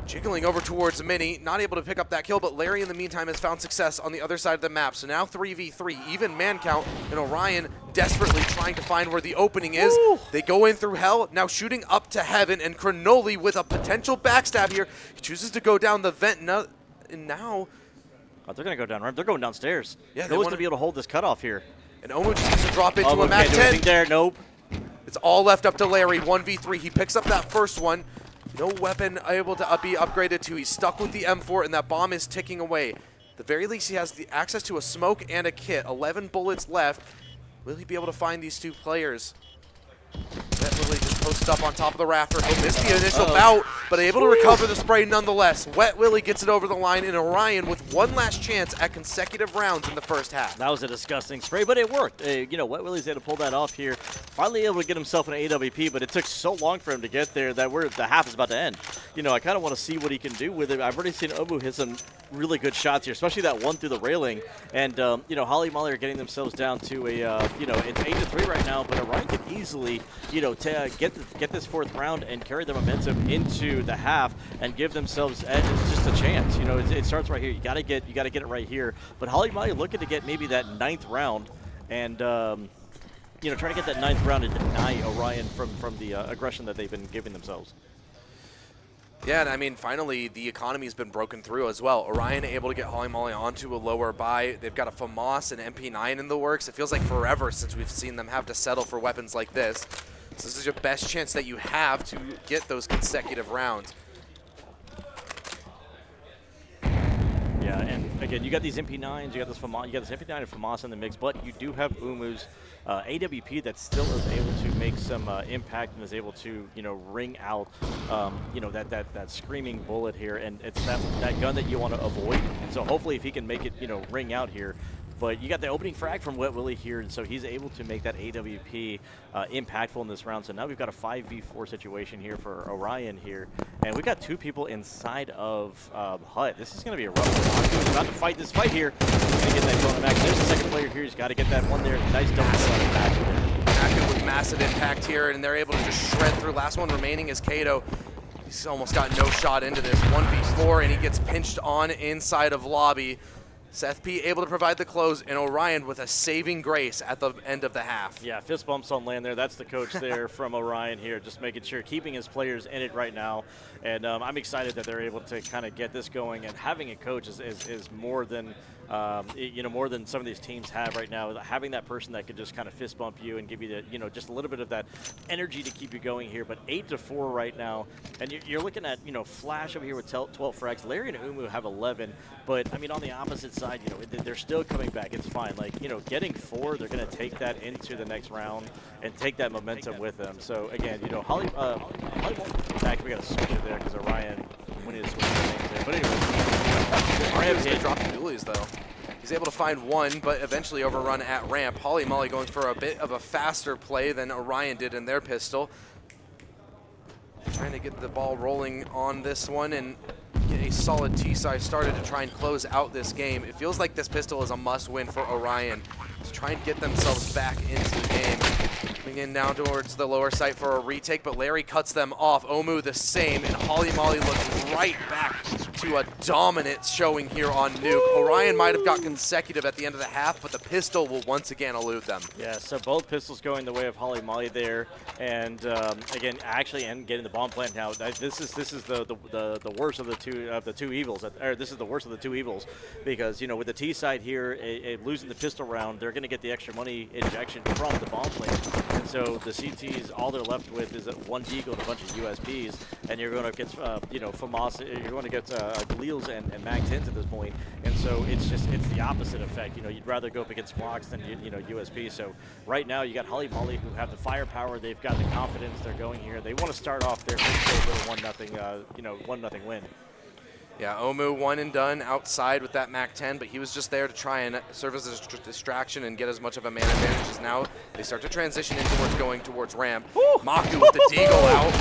Jiggling over towards Mini, not able to pick up that kill, but Larry in the meantime has found success on the other side of the map. So now 3v3, even man count, and Orion desperately trying to find where the opening is. Woo! They go in through hell, now shooting up to heaven, and Cernoli with a potential backstab here. He chooses to go down the vent, and now... Oh, they're going to go down, right? They're going downstairs. Yeah, no one's going to be able to hold this cutoff here. And Omu just needs to drop into a MAC-10. MAC-10. There, nope. It's all left up to Larry, 1v3. He picks up that first one. No weapon able to be upgraded to. He's stuck with the M4, and that bomb is ticking away. At the very least, he has the access to a smoke and a kit. 11 bullets left. Will he be able to find these two players? Wet Willie just posted up on top of the rafter. He'll miss the initial bout, but able to recover the spray nonetheless. Wet Willie gets it over the line, and Orion with one last chance at consecutive rounds in the first half. That was a disgusting spray, but it worked. You know, Wet Willie's able to pull that off here. Finally able to get himself an AWP, but it took so long for him to get there that the half is about to end. You know, I kind of want to see what he can do with it. I've already seen Omu hit some really good shots here, especially that one through the railing. And, you know, Holly Molly are getting themselves down to a, you know, it's 8-3 right now, but Orion can easily, you know, get this fourth round and carry the momentum into the half and give themselves just a chance. You know, it starts right here. You got to get it right here. But Holly Molly looking to get maybe that 9th round and, you know, try to get that 9th round and deny Orion from the aggression that they've been giving themselves. Yeah, and I mean, finally, the economy's been broken through as well. Orion able to get Holly Molly onto a lower buy. They've got a FAMAS and MP9 in the works. It feels like forever since we've seen them have to settle for weapons like this. So this is your best chance that you have to get those consecutive rounds. Yeah, and again, you got these MP9s, you got this MP9 and FAMAS in the mix, but you do have Umu's AWP that still is able to make some impact and is able to, you know, ring out, you know, that screaming bullet here, and it's that gun that you want to avoid. And so hopefully, if he can make it, you know, ring out here. But you got the opening frag from Wet Willie here, and so he's able to make that AWP impactful in this round. So now we've got a 5v4 situation here for Orion here. And we've got 2 people inside of Hut. This is going to be a rough one. He's about to fight this fight here. He's going to get that going back. There's the second player here. He's got to get that one there. Nice double shot back there. Mackin with massive impact here, and they're able to just shred through. Last one remaining is Kato. He's almost got no shot into this. 1v4, and he gets pinched on inside of lobby. Seth P able to provide the close, and Orion with a saving grace at the end of the half. Yeah, fist bumps on land there. That's the coach there from Orion here, just making sure, keeping his players in it right now. And I'm excited that they're able to kind of get this going. And having a coach is more than, you know, more than some of these teams have right now. Having that person that could just kind of fist bump you and give you the, you know, just a little bit of that energy to keep you going here. But 8-4 right now, and you're looking at, you know, Flash over here with 12 frags. Larry and Umu have 11, but I mean on the opposite side, you know, they're still coming back. It's fine. Like, you know, getting 4, they're going to take that into the next round and take that momentum with them. So again, you know, Holly in fact, we got to switch it there because Orion winning to switch the names there. But anyway, Orion was drop the dualies though. He's able to find one, but eventually overrun at ramp. Holly Molly going for a bit of a faster play than Orion did in their pistol. Trying to get the ball rolling on this one and get a solid T-size started to try and close out this game. It feels like this pistol is a must-win for Orion to try and get themselves back into the game. Coming in down towards the lower site for a retake, but Larry cuts them off. Omu the same, and Holly Molly looks right back to a dominant showing here on Nuke. Orion might have got consecutive at the end of the half, but the pistol will once again elude them. Yeah, so both pistols going the way of Holly Molly there, and again, actually, and getting the bomb plant now. This is the worst of the two evils. Or this is the worst of the 2 evils, because, you know, with the T side here, losing the pistol round, they're going to get the extra money injection from the bomb plant. And so the CTs, all they're left with is one Deagle and a bunch of USBs, and you're going to get, you know, FAMAS, you're going to get Galeals and Mag-10s at this point. And so it's the opposite effect. You know, you'd rather go up against Glocks than, you know, USB. So right now you got Holly Molly who have the firepower, they've got the confidence, they're going here. They want to start off their first 1-0, you know, 1-0 win. Yeah, Omu one and done outside with that MAC-10, but he was just there to try and serve as a distraction and get as much of a man advantage as now they start to transition in towards going towards ramp. Maku with the Deagle out.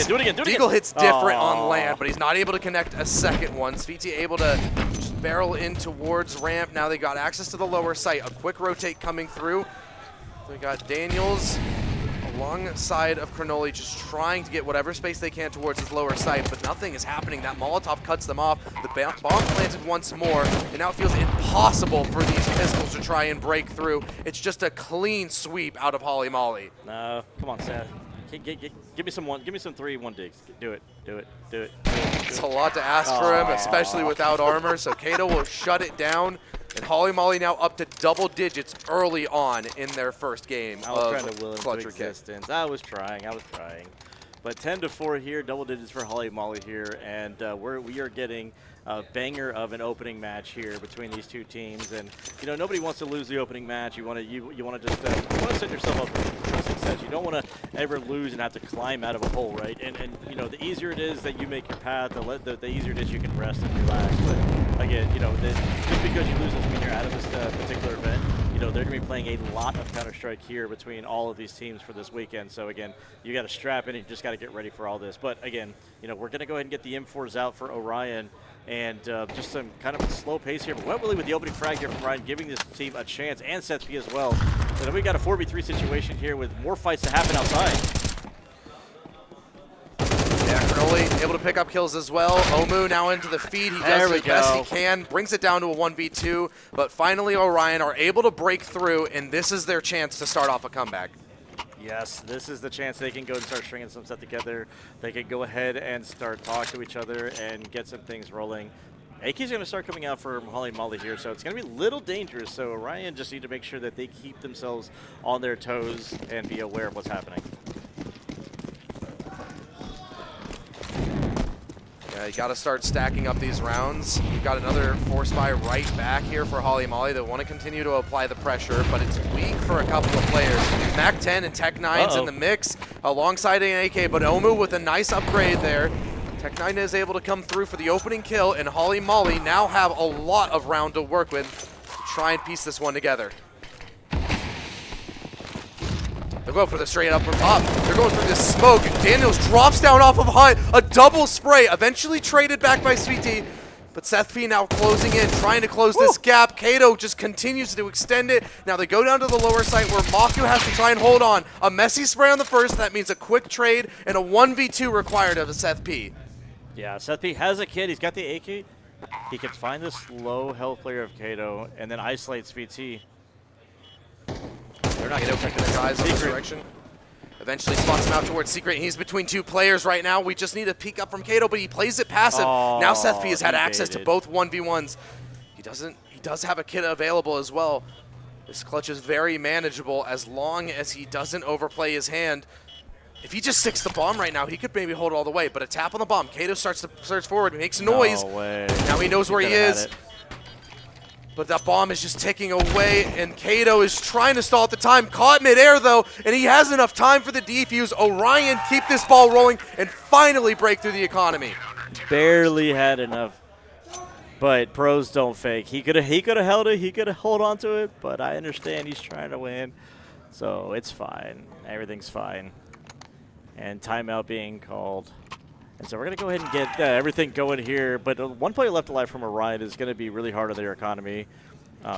Do it again. Deagle hits different on land, but he's not able to connect a second one. Sviti able to just barrel in towards ramp. Now they got access to the lower site. A quick rotate coming through. So we got Daniels alongside of Cronoli, just trying to get whatever space they can towards his lower site, but nothing is happening. That Molotov cuts them off. The bomb planted once more, and now it feels impossible for these pistols to try and break through. It's just a clean sweep out of Holly Molly. No, come on, Seth. Give me some 3-1 digs. Do it. It's a lot to ask for him, especially without armor, so Kato will shut it down. And Holly Molly now up to double digits early on in their first game I was trying of to will him to Clutcher Kick. existence. I was trying. But 10-4 here, double digits for Holly Molly here, and we are getting banger of an opening match here between these two teams. And nobody wants to lose the opening match. You want to you want to just set yourself up for success. You don't want to ever lose and have to climb out of a hole, right? And the easier it is that you make your path, the easier it is you can rest and relax. But again, just because you lose doesn't mean you're out of this particular event. They're going to be playing a lot of Counter-Strike here between all of these teams for this weekend. So, again, you got to strap in and you just got to get ready for all this. But, again, we're going to go ahead and get the M4s out for Orion. And just some kind of a slow pace here. But Wet Willie with the opening frag here from Orion, giving this team a chance, and Seth P as well. So then we got a 4v3 situation here with more fights to happen outside. Yeah, Cannoli able to pick up kills as well. Omu now into the feed. He does the best he can, brings it down to a 1v2, but finally Orion are able to break through, and this is their chance to start off a comeback. Yes, this is the chance they can go and start stringing some stuff together. They can go ahead and start talking to each other and get some things rolling. AK's going to start coming out for Holly Molly here, so it's going to be a little dangerous. So Orion just need to make sure that they keep themselves on their toes and be aware of what's happening. Yeah, you got to start stacking up these rounds. You've got another force buy right back here for Holly Molly. They want to continue to apply the pressure, but it's weak for a couple of players. Mac 10 and Tech 9's in the mix alongside an AK, but Omu with a nice upgrade there. Tech 9 is able to come through for the opening kill, and Holly Molly now have a lot of round to work with to try and piece this one together. They'll go for the straight up from top. They're going through this smoke. Daniels drops down off of Hut. A double spray, eventually traded back by Sweetie. But Seth P now closing in, trying to close this gap. Kato just continues to extend it. Now they go down to the lower site where Maku has to try and hold on. A messy spray on the first. That means a quick trade and a 1v2 required of Seth P. Yeah, Seth P has a kid. He's got the AK. He can find this low health player of Kato and then isolates VT. They're not going to protect their eyes on this direction. Eventually spots him out towards Secret. He's between two players right now. We just need a peek up from Kato, but he plays it passive. Now Seth P has had access to both 1v1s. He does have a kit available as well. This clutch is very manageable as long as he doesn't overplay his hand. If he just sticks the bomb right now, he could maybe hold it all the way. But a tap on the bomb. Kato starts to surge forward, makes noise. No way. Now he knows where he is. But that bomb is just ticking away, and Kato is trying to stall at the time. Caught midair, though, and he has enough time for the defuse. Orion keep this ball rolling and finally break through the economy. Barely had enough, but pros don't fake. He could have held it. He could have held on to it, but I understand he's trying to win, so it's fine. Everything's fine. And timeout being called. And so we're going to go ahead and get everything going here. But one player left alive from Orion is going to be really hard on their economy.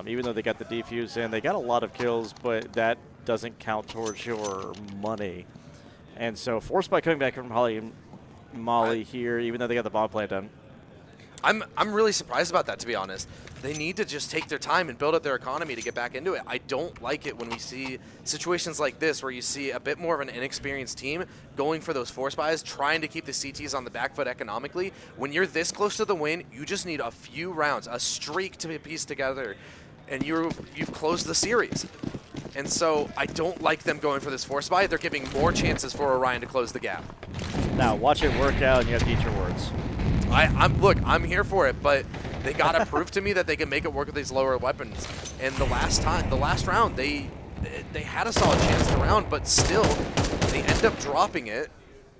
Even though they got the defuse in, they got a lot of kills, but that doesn't count towards your money. And so forced by coming back from Holly Molly here, even though they got the bomb plant done. I'm really surprised about that, to be honest. They need to just take their time and build up their economy to get back into it. I don't like it when we see situations like this where you see a bit more of an inexperienced team going for those force buys, trying to keep the CTs on the back foot economically. When you're this close to the win, you just need a few rounds, a streak to be pieced together, and you've closed the series. And so I don't like them going for this force buy. They're giving more chances for Orion to close the gap. Now watch it work out and you have to eat your words. Look, I'm here for it, but they gotta prove to me that they can make it work with these lower weapons. And the last round, they had a solid chance to round, but still, they end up dropping it.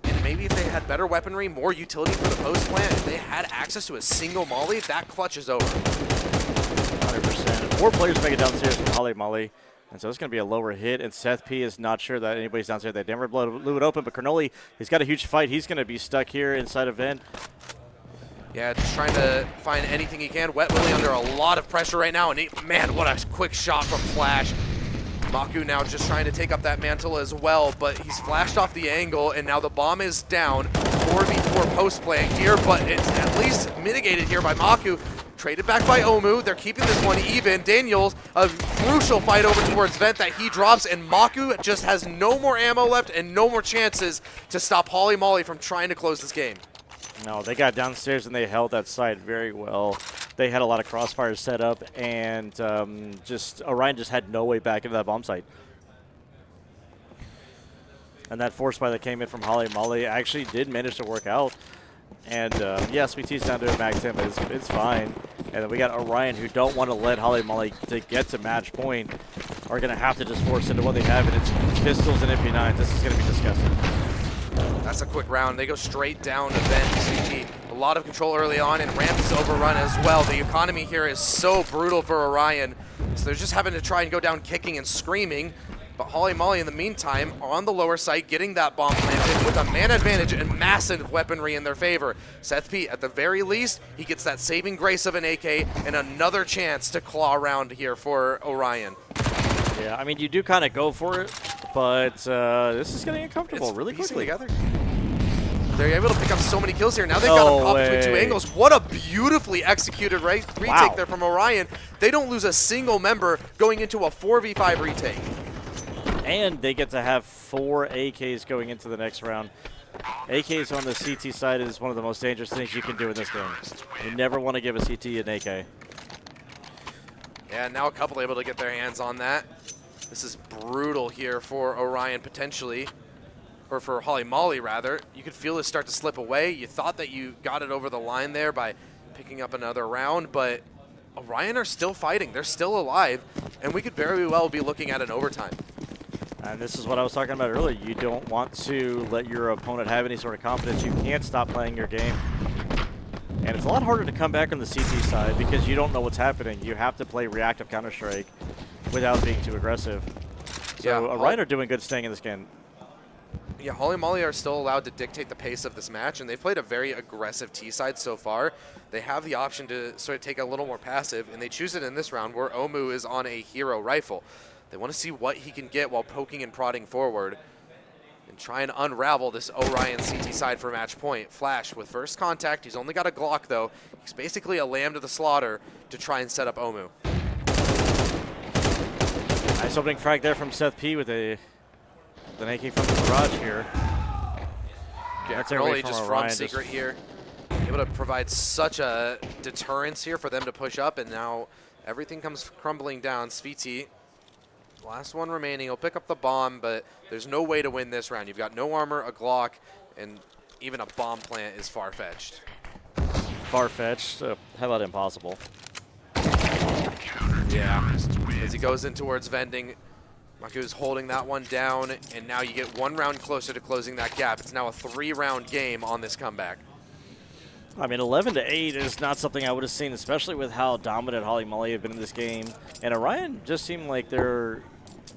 And maybe if they had better weaponry, more utility for the post plant, if they had access to a single molly, that clutch is over. 100%. 4 players make it downstairs from Holly Molly. And so it's going to be a lower hit, and Seth P is not sure that anybody's downstairs. They never blew it open, but Cannoli, he's got a huge fight. He's going to be stuck here inside of vent. Yeah, just trying to find anything he can. Wet Willie under a lot of pressure right now, and man, what a quick shot from Flash. Maku now just trying to take up that mantle as well, but he's flashed off the angle, and now the bomb is down. 4v4 post playing here, but it's at least mitigated here by Maku. Traded back by Omu. They're keeping this one even. Daniels, a crucial fight over towards Vent that he drops, and Maku just has no more ammo left and no more chances to stop Holly Molly from trying to close this game. No, they got downstairs and they held that side very well. They had a lot of crossfires set up, and Orion just had no way back into that bomb site. And that force buy that came in from Holly Molly actually did manage to work out. And yeah, SPT's down to a max hit, but it's fine. And then we got Orion, who don't want to let Holly Molly to get to match point, are going to have to just force into what they have, and it's pistols and MP9s. This is going to be disgusting. That's a quick round. They go straight down to vent. A lot of control early on, and ramp is overrun as well. The economy here is so brutal for Orion, so they're just having to try and go down kicking and screaming. But Holly Molly, in the meantime, are on the lower site, getting that bomb planted with a man advantage and massive weaponry in their favor. Seth P, at the very least, he gets that saving grace of an AK and another chance to claw around here for Orion. Yeah, I mean, you do kind of go for it, but this is getting uncomfortable really quickly. Together. They're able to pick up so many kills here. Now they've got them up between two angles. What a beautifully executed retake there from Orion. They don't lose a single member going into a 4v5 retake. And they get to have 4 AKs going into the next round. AKs on the CT side is one of the most dangerous things you can do in this game. You never want to give a CT an AK. Yeah, now a couple able to get their hands on that. This is brutal here for Orion potentially, or for Holly Molly rather. You could feel this start to slip away. You thought that you got it over the line there by picking up another round, but Orion are still fighting. They're still alive, and we could very well be looking at an overtime. And this is what I was talking about earlier. You don't want to let your opponent have any sort of confidence. You can't stop playing your game. And it's a lot harder to come back on the CT side because you don't know what's happening. You have to play reactive Counter-Strike without being too aggressive. So Yeah, Orion are doing good staying in this game. Yeah, Holly Molly are still allowed to dictate the pace of this match, and they've played a very aggressive T side so far. They have the option to sort of take a little more passive, and they choose it in this round where Omu is on a hero rifle. They want to see what he can get while poking and prodding forward and try and unravel this Orion CT side for match point. Flash with first contact. He's only got a Glock, though. He's basically a lamb to the slaughter to try and set up Omu. Nice opening frag there from Seth P with an AK from the garage here. Yeah, Canoli just from Secret here. Able to provide such a deterrence here for them to push up, and now everything comes crumbling down. Sviti, last one remaining. He'll pick up the bomb, but there's no way to win this round. You've got no armor, a Glock, and even a bomb plant is far-fetched. Far-fetched? How about impossible? Yeah, as he goes in towards vending, Maku's holding that one down, and now you get one round closer to closing that gap. It's now a 3-round game on this comeback. I mean, 11-8 is not something I would have seen, especially with how dominant Holly Molly have been in this game. And Orion just seemed like they're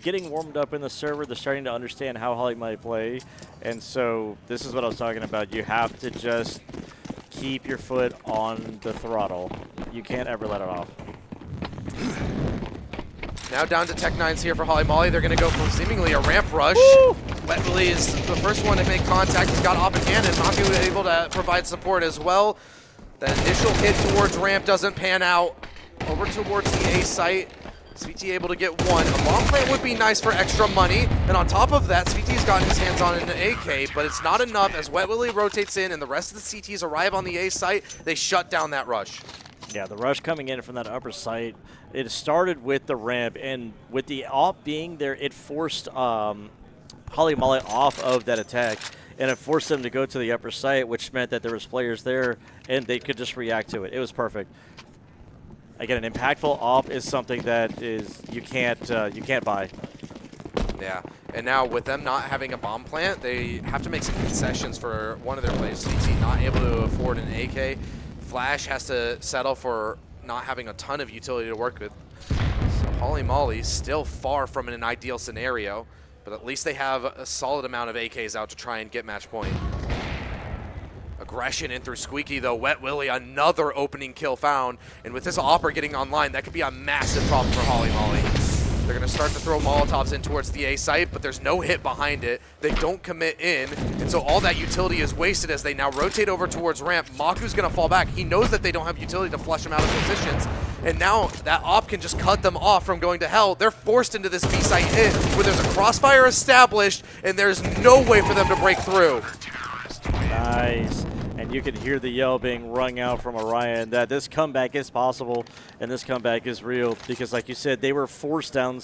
getting warmed up in the server. They're starting to understand how Holly Molly play. And so this is what I was talking about. You have to just keep your foot on the throttle. You can't ever let it off. Now down to Tech 9s here for Holly Molly. They're going to go for seemingly a ramp rush. Wetley is the first one to make contact. He's got op in hand, and Maku is able to provide support as well. The initial hit towards ramp doesn't pan out. Over towards the A site. Sviti able to get one. A bomb plant would be nice for extra money. And on top of that, Sviti's gotten his hands on an AK, but it's not enough as Wet Willie rotates in and the rest of the CTs arrive on the A site. They shut down that rush. Yeah, the rush coming in from that upper site, it started with the ramp, and with the op being there, it forced Holly Molly off of that attack, and it forced them to go to the upper site, which meant that there was players there, and they could just react to it. It was perfect. Again, an impactful op is something that is you can't buy. Yeah, and now with them not having a bomb plant, they have to make some concessions for one of their players. CT not able to afford an AK. Flash has to settle for not having a ton of utility to work with. So Holly Molly still far from an ideal scenario, but at least they have a solid amount of AKs out to try and get match point. Aggression in through Squeaky though. Wet Willie, another opening kill found, and with this Opera getting online, that could be a massive problem for Holly Molly. They're going to start to throw Molotovs in towards the A site, but there's no hit behind it. They don't commit in, and so all that utility is wasted as they now rotate over towards ramp. Maku's going to fall back. He knows that they don't have utility to flush him out of positions, and now that op can just cut them off from going to hell. They're forced into this B site hit where there's a crossfire established, and there's no way for them to break through. Nice. And you can hear the yell being rung out from Orion that this comeback is possible and this comeback is real because, like you said, they were forced down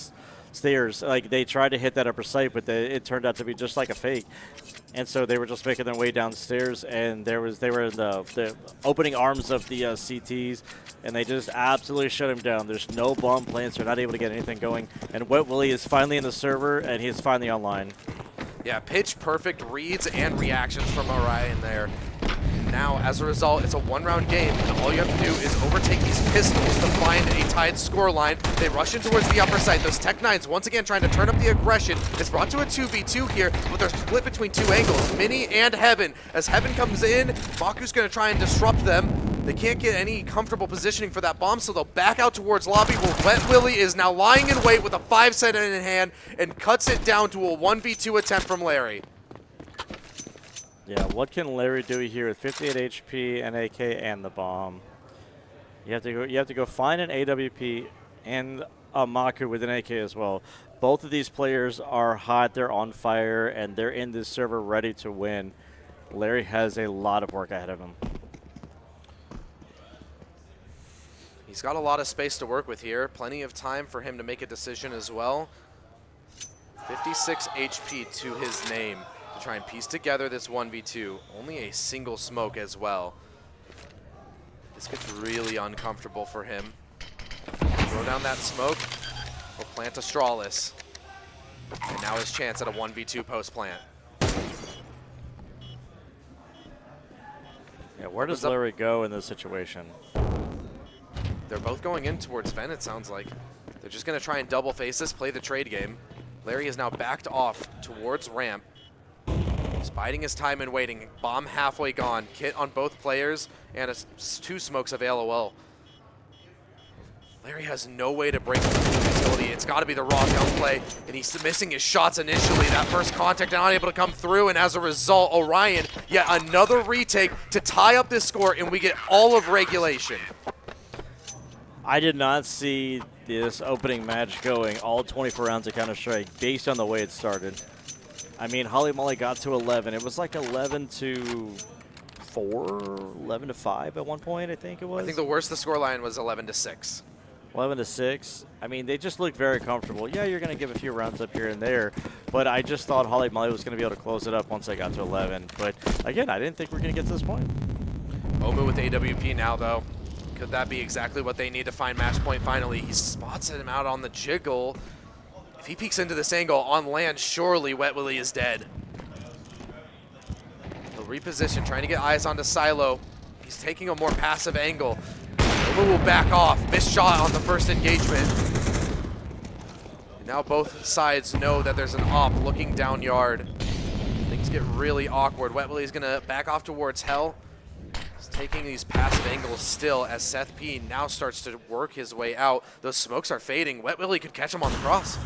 stairs. Like, they tried to hit that upper sight, but it turned out to be just like a fake. And so they were just making their way downstairs, and they were in the opening arms of the CTs, and they just absolutely shut him down. There's no bomb plants. They're not able to get anything going. And Wet Willie is finally in the server, and he is finally online. Yeah, pitch perfect reads and reactions from Orion there. Now, as a result, it's a one-round game, and all you have to do is overtake these pistols to find a tied scoreline. They rush in towards the upper side. Those Tech 9s once again trying to turn up the aggression. It's brought to a 2v2 here, but they're split between two angles, Mini and Heaven. As Heaven comes in, Maku's going to try and disrupt them. They can't get any comfortable positioning for that bomb, so they'll back out towards lobby, where Wet Willie is now lying in wait with a 5-set in hand and cuts it down to a 1v2 attempt from Larry. Yeah, what can Larry do here with 58 HP, an AK, and the bomb? You have to go find an AWP and a Maku with an AK as well. Both of these players are hot, they're on fire, and they're in this server ready to win. Larry has a lot of work ahead of him. He's got a lot of space to work with here. Plenty of time for him to make a decision as well. 56 HP to his name to try and piece together this 1v2. Only a single smoke as well. This gets really uncomfortable for him. Throw down that smoke. We'll plant a Strawless. And now his chance at a 1v2 post plant. Yeah, where does Larry go in this situation? They're both going in towards Ven, it sounds like. They're just going to try and double face this, play the trade game. Larry is now backed off towards ramp. He's biding his time and waiting. Bomb halfway gone. Kit on both players, and two smokes of LOL. Larry has no way to break the utility. It's got to be the raw gun play, and he's missing his shots initially. That first contact not able to come through, and as a result, Orion, yet another retake to tie up this score, and we get all of regulation. I did not see this opening match going all 24 rounds of Counter-Strike based on the way it started. I mean, Holly Molly got to 11. It was like 11 to 4, 11 to 5 at one point, I think it was. I think the worst the scoreline was 11 to 6. 11 to 6. I mean, they just looked very comfortable. Yeah, you're going to give a few rounds up here and there, but I just thought Holly Molly was going to be able to close it up once they got to 11. But again, I didn't think we were going to get to this point. Omu with AWP now, though. Could that be exactly what they need to find match point finally? He spots him out on the jiggle. If he peeks into this angle on land, surely Wet Willie is dead. He'll reposition, trying to get eyes onto Silo. He's taking a more passive angle. Omu will back off. Missed shot on the first engagement. And now both sides know that there's an op looking down yard. Things get really awkward. Wet Willie's going to back off towards Hell. He's taking these passive angles still as Seth P now starts to work his way out. Those smokes are fading. Wet Willie could catch him on the cross.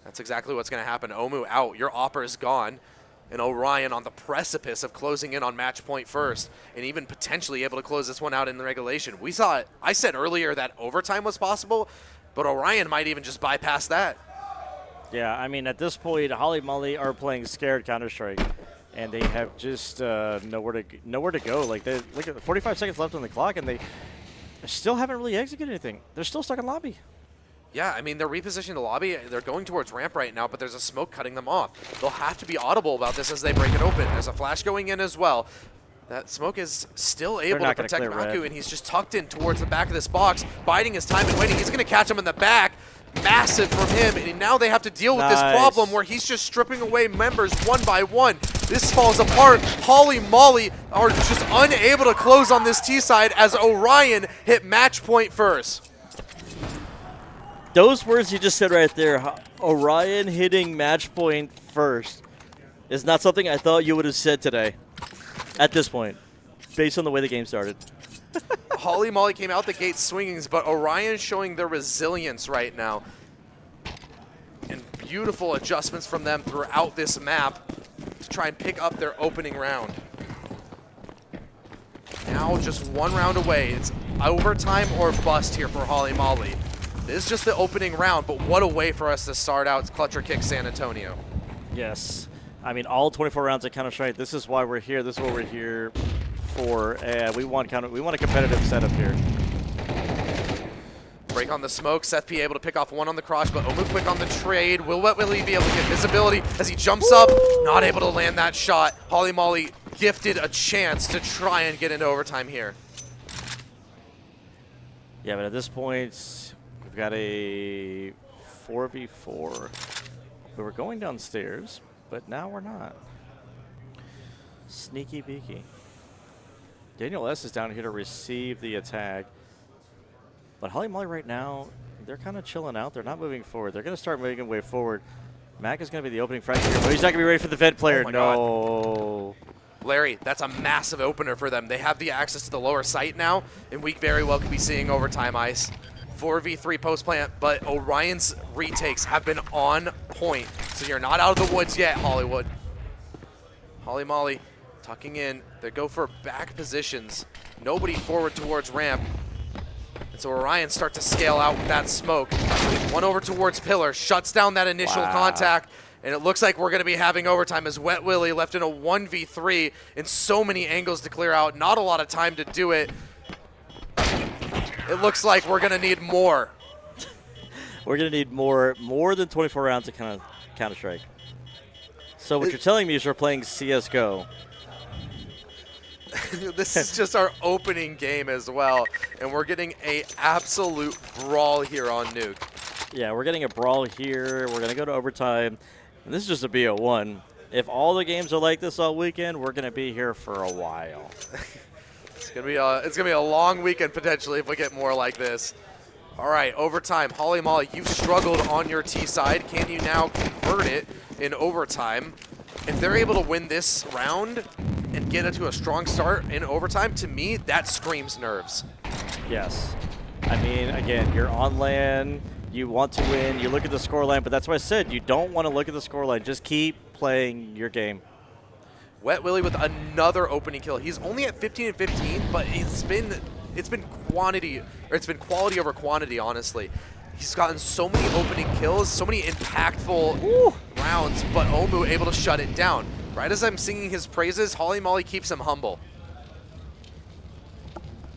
That's exactly what's going to happen. Omu out. Your Opper is gone. And Orion on the precipice of closing in on match point first and even potentially able to close this one out in the regulation. We saw it. I said earlier that overtime was possible, but Orion might even just bypass that. Yeah, I mean, at this point, Holly Molly are playing scared Counter-Strike, and they have just nowhere to go. Like, they look at 45 seconds left on the clock, and they still haven't really executed anything. They're still stuck in lobby. Yeah, I mean, they're repositioning the lobby. They're going towards ramp right now, but there's a smoke cutting them off. They'll have to be audible about this as they break it open. There's a flash going in as well. That smoke is still able to protect Maku, and he's just tucked in towards the back of this box, biding his time and waiting. He's going to catch him in the back. Massive from him, and now they have to deal with this problem where he's just stripping away members one by one. This falls apart. Holly Molly are just unable to close on this T side as Orion hit match point first. Those words you just said right there, Orion hitting match point first, is not something I thought you would have said today at this point, based on the way the game started. Holly Molly came out the gate swinging, but Orion showing their resilience right now. And beautiful adjustments from them throughout this map to try and pick up their opening round. Now just one round away. It's overtime or bust here for Holly Molly. This is just the opening round, but what a way for us to start out Clutch or Kick San Antonio. Yes. I mean, all 24 rounds of Counter-Strike, this is why we're here. This is what we're here for. We want a competitive setup here. Break on the smoke. Seth P able to pick off one on the cross, but Omu quick on the trade. Will Wet Willie be able to get visibility as he jumps up? Not able to land that shot. Holly Molly gifted a chance to try and get into overtime here. Yeah, but at this point, we've got a 4v4. We were going downstairs, but now we're not. Sneaky beaky. Daniel S is down here to receive the attack. But Holly Molly right now, they're kind of chilling out. They're not moving forward. They're going to start moving way forward. Mac is going to be the opening frag here, but he's not going to be ready for the vent player. Oh no. Larry, that's a massive opener for them. They have the access to the lower site now, and we very well could be seeing overtime ice. 4v3 post plant, but Orion's retakes have been on point. So you're not out of the woods yet, Hollywood. Holly Molly tucking in. They go for back positions. Nobody forward towards ramp. And so Orion start to scale out with that smoke. One over towards Pillar, shuts down that initial contact. And it looks like we're going to be having overtime as Wet Willie left in a 1v3 in so many angles to clear out. Not a lot of time to do it. It looks like we're going to need more. We're going to need more than 24 rounds of Counter-Strike. So what you're telling me is we're playing CSGO. This is just our opening game as well. And we're getting a absolute brawl here on Nuke. Yeah, we're getting a brawl here. We're going to go to overtime. And this is just a BO1. If all the games are like this all weekend, we're going to be here for a while. It's gonna be a long weekend potentially if we get more like this. All right, overtime. Holly Molly, you've struggled on your T side. Can you now convert it in overtime? If they're able to win this round and get it to a strong start in overtime, to me, that screams nerves. Yes. I mean, again, you're on land. You want to win. You look at the scoreline, but that's why I said you don't want to look at the scoreline. Just keep playing your game. Wet Willie with another opening kill. He's only at 15 and 15, but it's been quality over quantity, honestly. He's gotten so many opening kills, so many impactful rounds, but Omu able to shut it down. Right as I'm singing his praises, Holly Molly keeps him humble.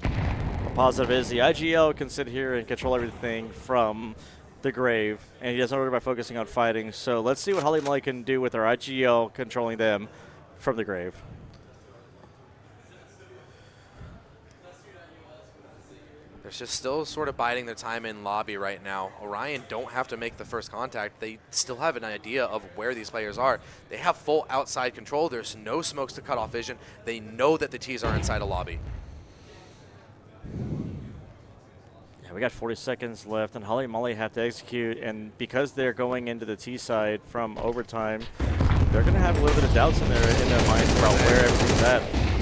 The positive is the IGL can sit here and control everything from the grave, and he doesn't worry about focusing on fighting. So let's see what Holly Molly can do with our IGL controlling them from the grave. They're just still sort of biding their time in lobby right now. Orion don't have to make the first contact. They still have an idea of where these players are. They have full outside control. There's no smokes to cut off vision. They know that the T's are inside a lobby. Yeah, we got 40 seconds left, and Holly Molly have to execute, and because they're going into the T side from overtime, they're going to have a little bit of doubts in their minds about where everything's at.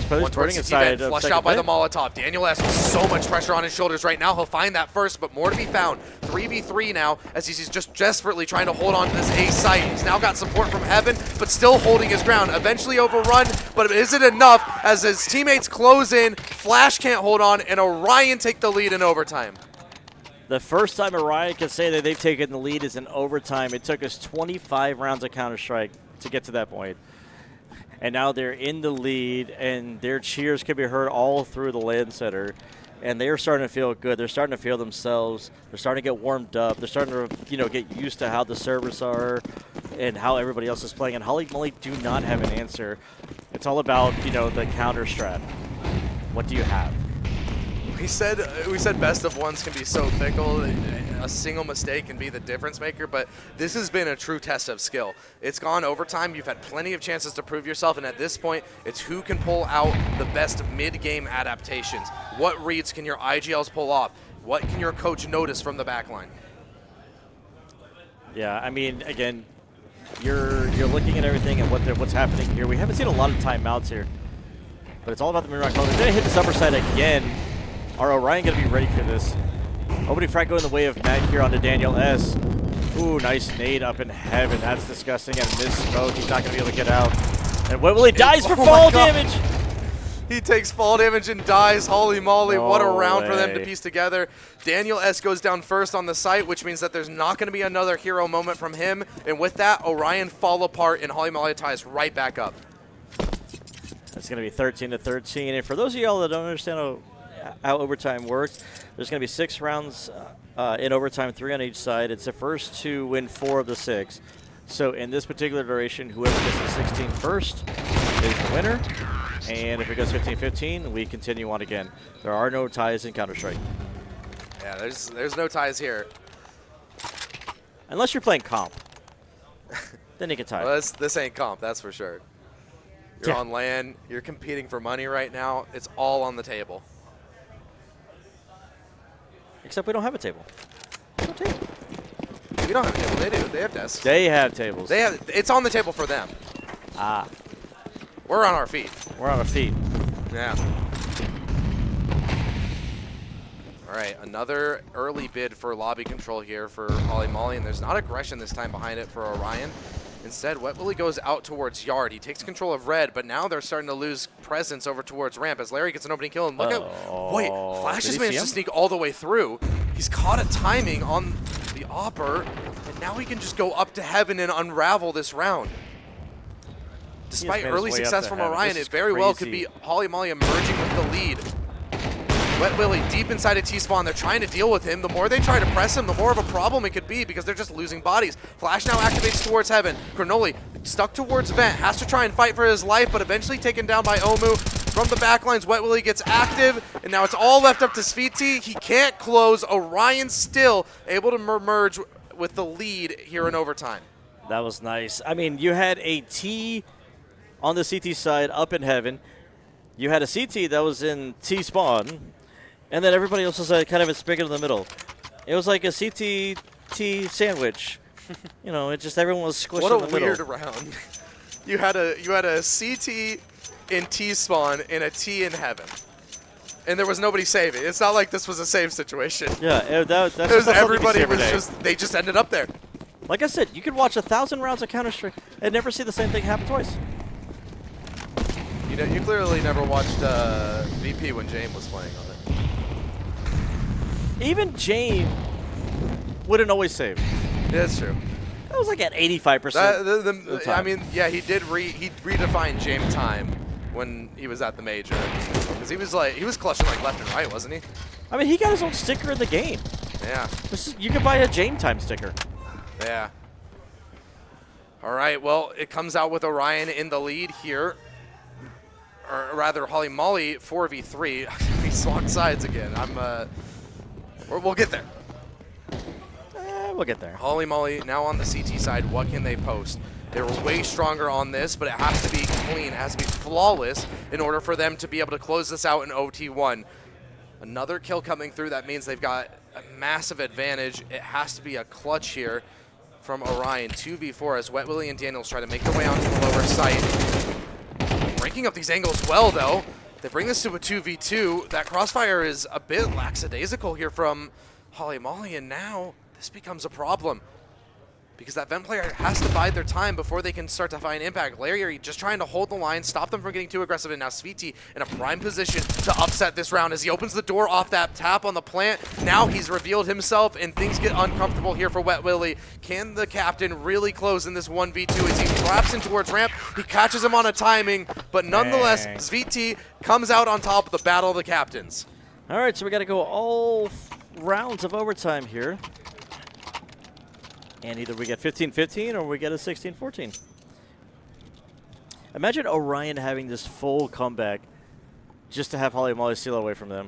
One towards the event, flushed out by the Molotov. Daniel S with so much pressure on his shoulders right now. He'll find that first, but more to be found. 3v3 now as he's just desperately trying to hold on to this A site. He's now got support from Heaven, but still holding his ground. Eventually overrun, but is it enough as his teammates close in? Flash can't hold on, and Orion take the lead in overtime. The first time Orion can say that they've taken the lead is in overtime. It took us 25 rounds of Counter-Strike to get to that point. And now they're in the lead, and their cheers can be heard all through the LAN center. And they're starting to feel good. They're starting to feel themselves. They're starting to get warmed up. They're starting to, get used to how the servers are and how everybody else is playing. And Holly Molly do not have an answer. It's all about, the counter strat. What do you have? We said best of ones can be so fickle. A single mistake can be the difference maker, but this has been a true test of skill. It's gone overtime. You've had plenty of chances to prove yourself, and at this point, it's who can pull out the best mid-game adaptations. What reads can your IGLs pull off? What can your coach notice from the backline? Yeah, I mean, again, you're looking at everything and what's happening here. We haven't seen a lot of timeouts here, but it's all about the mid-round call. They're going to hit this upper side again. Are Orion going to be ready for this? Opening frag going the way of Matt here onto Daniel S. Ooh, nice nade up in Heaven. That's disgusting. And this smoke, he's not going to be able to get out. And Wet Willie dies for fall damage. He takes fall damage and dies. Holy moly, what a round for them to way. piece together. Daniel S goes down first on the site, which means that there's not going to be another hero moment from him. And with that, Orion fall apart, and Holy Moly ties right back up. It's going to be 13-13. And for those of y'all that don't understand how overtime works. There's going to be 6 rounds in overtime, 3 on each side. It's the first to win 4 of the 6. So in this particular duration, whoever gets to 16 first is the winner. And if it goes 15-15, we continue on again. There are no ties in Counter-Strike. Yeah, there's no ties here. Unless you're playing comp. Then you can tie. Well, this ain't comp, that's for sure. You're Yeah. on LAN. You're competing for money right now. It's all on the table. Except we don't have a table. No table. We don't have a table. They do. They have desks. They have tables. It's on the table for them. Ah, We're on our feet. we're on our feet. Yeah. All right, another early bid for lobby control here for Holly Molly, and there's not aggression this time behind it for Orion. Instead, Wet Willy goes out towards Yard. He takes control of Red, but now they're starting to lose presence over towards Ramp as Larry gets an opening kill. And look at, wait, Flash has managed to sneak all the way through. He's caught a timing on the Opper, and now he can just go up to heaven and unravel this round. Despite made his early way up success to from heaven. Orion, This it is very well could crazy. be Holly Molly emerging with the lead. Wet Willy deep inside a T-spawn. They're trying to deal with him. The more they try to press him, the more of a problem it could be because they're just losing bodies. Flash now activates towards heaven. Granoli stuck towards Vent. Has to try and fight for his life, but eventually taken down by Omu. From the backlines, Wet Willy gets active, and now it's all left up to Sviti. He can't close. Orion still able to merge with the lead here in overtime. That was nice. I mean, you had a T on the CT side up in heaven. You had a CT that was in T spawn, and then everybody else was kind of a spigot in the middle. It was like a CT T sandwich. You know, it just everyone was squished What in the a middle. weird round. You had a CT in T spawn and a T in heaven, and there was nobody saving. It's not like this was a save situation. Yeah, that's It was just not something you see everybody every was day. they just ended up there. Like I said, you could watch 1,000 rounds of Counter-Strike and never see the same thing happen twice. You know, you clearly never watched VP when James was playing on it. Even James wouldn't always save. Yeah, that's true. That was like at 85%. That, of the I time. mean, yeah, he redefined James time when he was at the major because he was clutching like left and right, wasn't he? I mean, he got his own sticker in the game. Yeah. You could buy a James time sticker. Yeah. All right, well, it comes out with Orion in the lead here. Or rather, Holly Molly 4v3. We swapped sides again. We'll get there. We'll get there. Holly Molly now on the CT side. What can they post? They were way stronger on this, but it has to be clean. It has to be flawless in order for them to be able to close this out in OT1. Another kill coming through. That means they've got a massive advantage. It has to be a clutch here from Orion. 2v4 as Wet Willy and Daniels try to make their way onto the lower site. Breaking up these angles well, though. They bring this to a 2v2. That crossfire is a bit lackadaisical here from Holly Molly, and now this becomes a problem because that Vent player has to bide their time before they can start to find impact. Larry just trying to hold the line, stop them from getting too aggressive, and now Sviti in a prime position to upset this round as he opens the door off that tap on the plant. Now he's revealed himself, and things get uncomfortable here for Wet Willy. Can the captain really close in this 1v2 as he traps in towards ramp? He catches him on a timing, but nonetheless, Dang. Sviti comes out on top of the battle of the captains. All right, so we got to go all rounds of overtime here. And either we get 15-15 or we get a 16-14. Imagine Orion having this full comeback just to have Holly Molly steal away from them.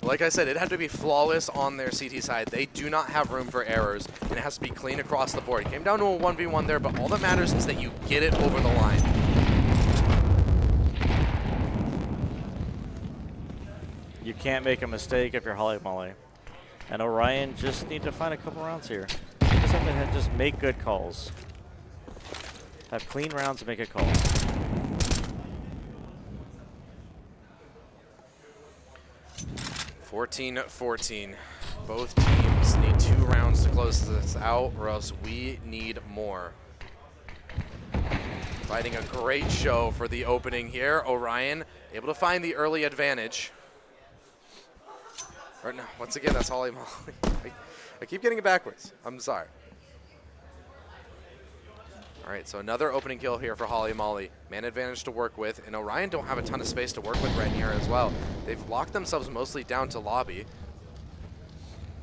Like I said, it had to be flawless on their CT side. They do not have room for errors, and it has to be clean across the board. It came down to a 1v1 there, but all that matters is that you get it over the line. You can't make a mistake if you're Holly Molly. And Orion just need to find a couple rounds here. Just have to just make good calls. Have clean rounds and make good calls. (14-14). Both teams need 2 rounds to close this out, or else we need more. Fighting a great show for the opening here. Orion able to find the early advantage. Or no, once again, that's Holly Molly. I keep getting it backwards. I'm sorry. All right, so another opening kill here for Holly Molly. Man advantage to work with, and Orion don't have a ton of space to work with right here as well. They've locked themselves mostly down to lobby.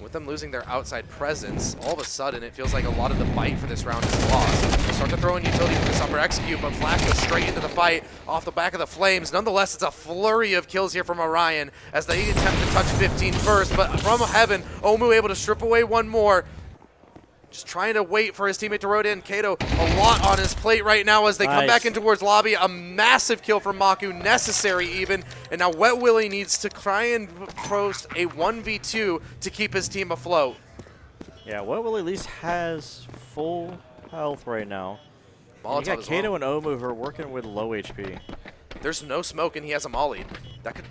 With them losing their outside presence, all of a sudden it feels like a lot of the bite for this round is lost. They start to throw in utility for this upper execute, but Flash goes straight into the fight off the back of the Flames. Nonetheless, it's a flurry of kills here from Orion as they attempt to touch 15 first, but from heaven, Omu able to strip away one more. Just trying to wait for his teammate to rotate in. Kato, a lot on his plate right now as they come back in towards lobby. A massive kill from Maku, necessary even. And now Wet Willie needs to try and post a 1v2 to keep his team afloat. Yeah, Wet Willie at least has full health right now. You got as Kato well. and Omu who are working with low HP. There's no smoke, and he has a molly. That could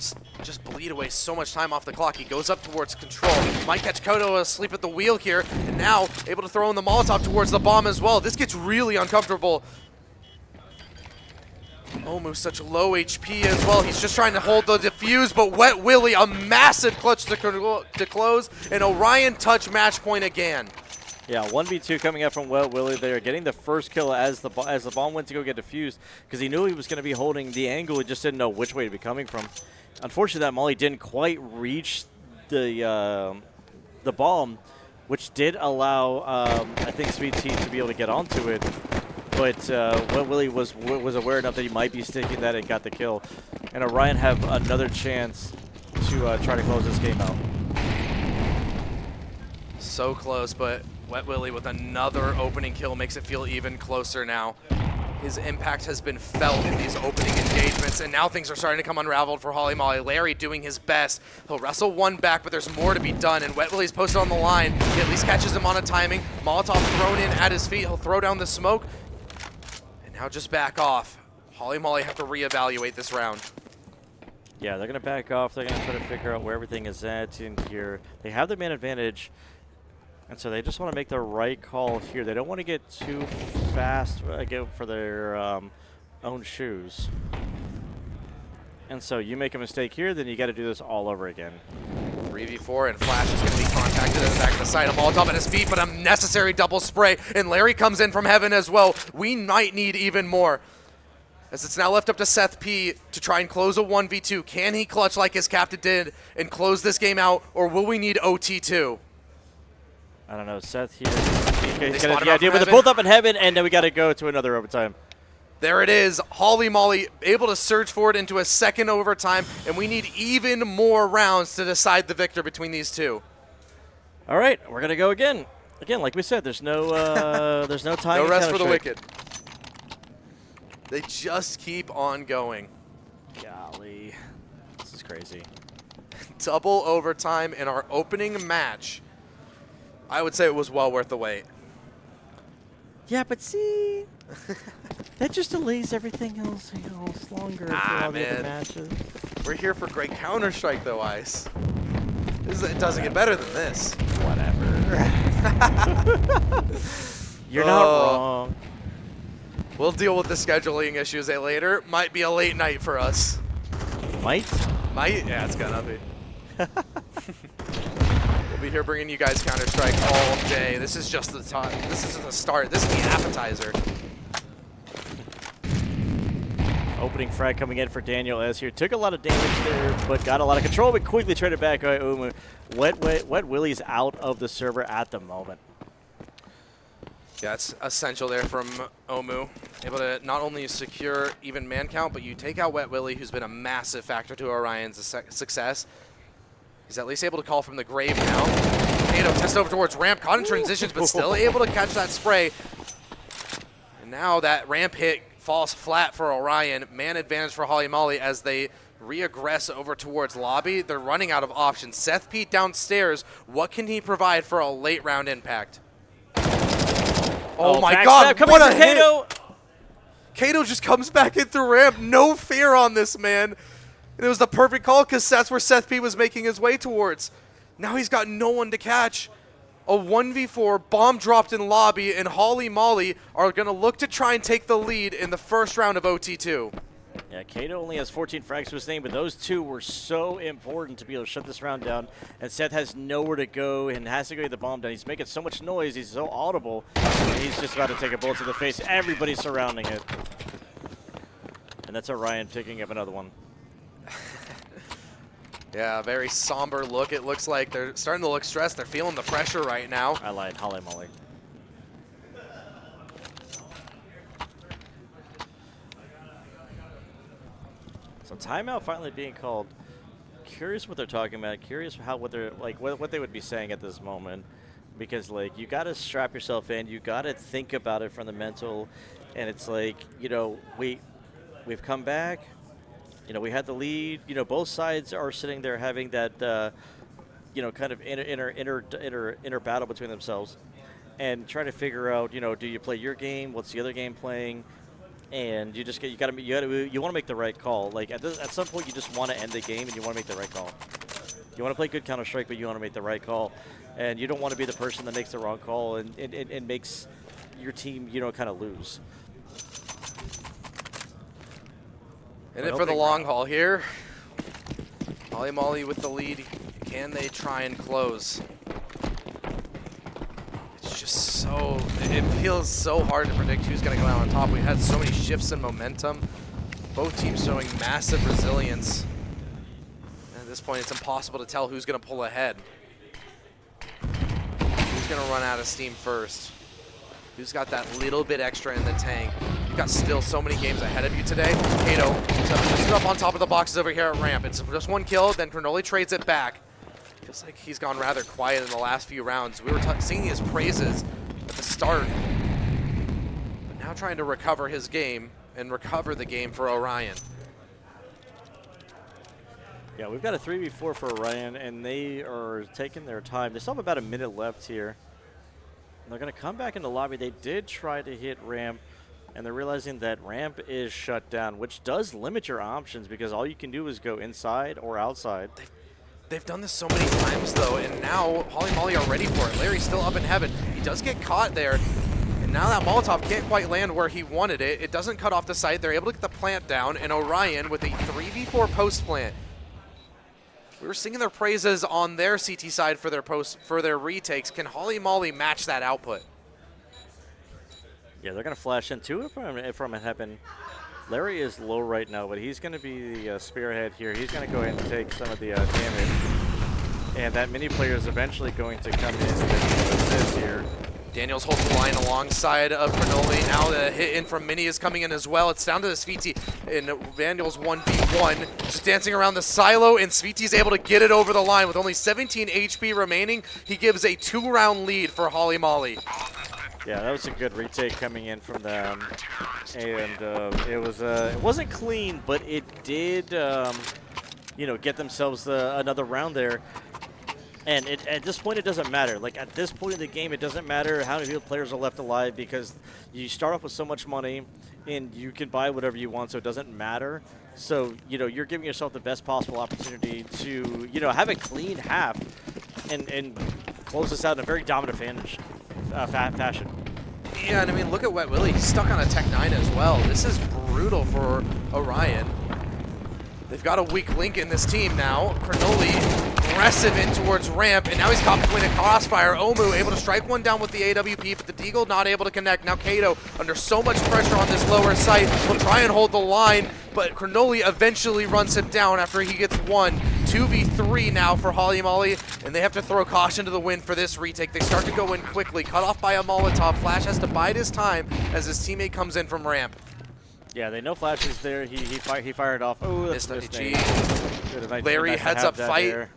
just bleed away so much time off the clock. He goes up towards control. Might catch Kodo asleep at the wheel here, and now able to throw in the Molotov towards the bomb as well. This gets really uncomfortable. Omu such low HP as well. He's just trying to hold the defuse, but Wet Willie, a massive clutch to close, and Orion touch match point again. Yeah, 1v2 coming up from Wet Willie. They are getting the first kill as the bomb went to go get defused because he knew he was going to be holding the angle. He just didn't know which way to be coming from. Unfortunately, that molly didn't quite reach the bomb, which did allow, I think, Sweet Tea to be able to get onto it. But Wet Willie was aware enough that he might be sticking that and got the kill. And Orion have another chance to try to close this game out. So close, but Wet Willie with another opening kill makes it feel even closer now. His impact has been felt in these opening engagements, and now things are starting to come unraveled for Holly Molly. Larry doing his best. He'll wrestle one back, but there's more to be done, and Wet Willie's posted on the line. He at least catches him on a timing. Molotov thrown in at his feet. He'll throw down the smoke, and now just back off. Holly Molly have to reevaluate this round. Yeah, they're going to back off. They're going to try to figure out where everything is at in here. They have the man advantage. And so they just want to make the right call here. They don't want to get too fast for their own shoes. And so you make a mistake here, then you got to do this all over again. 3v4, and Flash is going to be contacted at the back of the side. A Molotov at his feet, but a necessary double spray. And Larry comes in from heaven as well. We might need even more, as it's now left up to Seth P to try and close a 1v2. Can he clutch like his captain did and close this game out, or will we need OT2? I don't know, Seth here. They He's spot got him the out idea, from but they're heaven. both up in heaven, and then we got to go to another overtime. There it is. Holly Molly able to surge forward into a second overtime, and we need even more rounds to decide the victor between these two. All right, we're gonna go again. Again, like we said, there's no time. No rest for the wicked. They just keep on going. Golly, this is crazy. Double overtime in our opening match. I would say it was well worth the wait. Yeah, but see, that just delays everything else longer for all the other matches. We're here for great Counter-Strike, though, Ice. It doesn't get better than this. Whatever. You're not wrong. We'll deal with the scheduling issues later. Might be a late night for us. Might? Might? Yeah, it's gonna be. We'll be here bringing you guys Counter-Strike all day. This is just the time. This is the start. This is the appetizer. Opening frag coming in for Daniel S here. Took a lot of damage there, but got a lot of control, but quickly traded back by Omu. Wet Willie's out of the server at the moment. Yeah, it's essential there from Omu. Able to not only secure even man count, but you take out Wet Willie, who's been a massive factor to Orion's success. He's at least able to call from the grave now. Kato test over towards ramp, caught in transitions, but still able to catch that spray. And now that ramp hit falls flat for Orion. Man advantage for Holly Molly as they reaggress over towards lobby. They're running out of options. Seth Pete downstairs. What can he provide for a late round impact? Oh my God, what a hit! Kato just comes back in through ramp. No fear on this man. And it was the perfect call because that's where Seth P was making his way towards. Now he's got no one to catch. A 1v4 bomb dropped in lobby, and Holly Molly are going to look to try and take the lead in the first round of OT2. Yeah, Kato only has 14 frags to his name, but those two were so important to be able to shut this round down. And Seth has nowhere to go and has to go get the bomb down. He's making so much noise. He's so audible. And he's just about to take a bullet to the face. Everybody's surrounding it. And that's Orion picking up another one. Yeah, very somber look. It looks like they're starting to look stressed. They're feeling the pressure right now. I lied. Holly moly. So timeout finally being called. Curious what they're talking about. Curious what they're like, what they would be saying at this moment, because like you got to strap yourself in. You got to think about it from the mental, and it's like, you know, we've come back. You know, we had the lead. You know, both sides are sitting there having that, you know, kind of inner battle between themselves, and trying to figure out, you know, do you play your game? What's the other game playing? And you want to make the right call. Like at some point, you just want to end the game and you want to make the right call. You want to play good Counter-Strike, but you want to make the right call, and you don't want to be the person that makes the wrong call and makes your team, you know, kind of lose. In it for the long haul here. Holly Molly with the lead. Can they try and close? It's just so, it feels so hard to predict who's going to come out on top. We've had so many shifts in momentum. Both teams showing massive resilience. And at this point, it's impossible to tell who's going to pull ahead. Who's going to run out of steam first? Who's got that little bit extra in the tank? You've got still so many games ahead of you today. Kato just up on top of the boxes over here at ramp. It's just one kill, then Cronoli trades it back. Feels like he's gone rather quiet in the last few rounds. We were singing his praises at the start. But now trying to recover his game and recover the game for Orion. Yeah, we've got a 3v4 for Orion, and they are taking their time. They still have about a minute left here. They're going to come back in the lobby. They did try to hit ramp, and they're realizing that ramp is shut down, which does limit your options because all you can do is go inside or outside. They've done this so many times, though, and now Holly Molly are ready for it. Larry's still up in heaven. He does get caught there, and now that Molotov can't quite land where he wanted it. It doesn't cut off the site. They're able to get the plant down, and Orion with a 3v4 post plant. We were singing their praises on their CT side for their retakes. Can Holly Molly match that output? Yeah, they're going to flash in two from heaven. Larry is low right now, but he's going to be the spearhead here. He's going to go ahead and take some of the damage. And that mini player is eventually going to come in and assist here. Daniels holds the line alongside of Cronoli. Now the hit in from Mini is coming in as well. It's down to the Sviti, and Daniels 1v1. Just dancing around the silo, and Sviti's able to get it over the line with only 17 HP remaining. He gives a 2-round lead for Holly Molly. Yeah, that was a good retake coming in from them, and it wasn't clean, but it did, you know, get themselves another round there. And at this point, it doesn't matter. Like, at this point in the game, it doesn't matter how many players are left alive because you start off with so much money and you can buy whatever you want, so it doesn't matter. So, you know, you're giving yourself the best possible opportunity to, you know, have a clean half and close this out in a very dominant fashion. Yeah, and I mean, look at Wet Willie. He's stuck on a Tech 9 as well. This is brutal for Orion. They've got a weak link in this team now. Cronoli aggressive in towards ramp, and now he's caught between a crossfire. Omu able to strike one down with the AWP, but the Deagle not able to connect. Now Kato under so much pressure on this lower site will try and hold the line, but Cronoli eventually runs him down after he gets one. 2v3 now for Holly Molly, and they have to throw caution to the wind for this retake. They start to go in quickly, cut off by a Molotov. Flash has to bide his time as his teammate comes in from ramp. Yeah, they know Flash is there. He fired off. Oh, that's Larry heads up fight. There.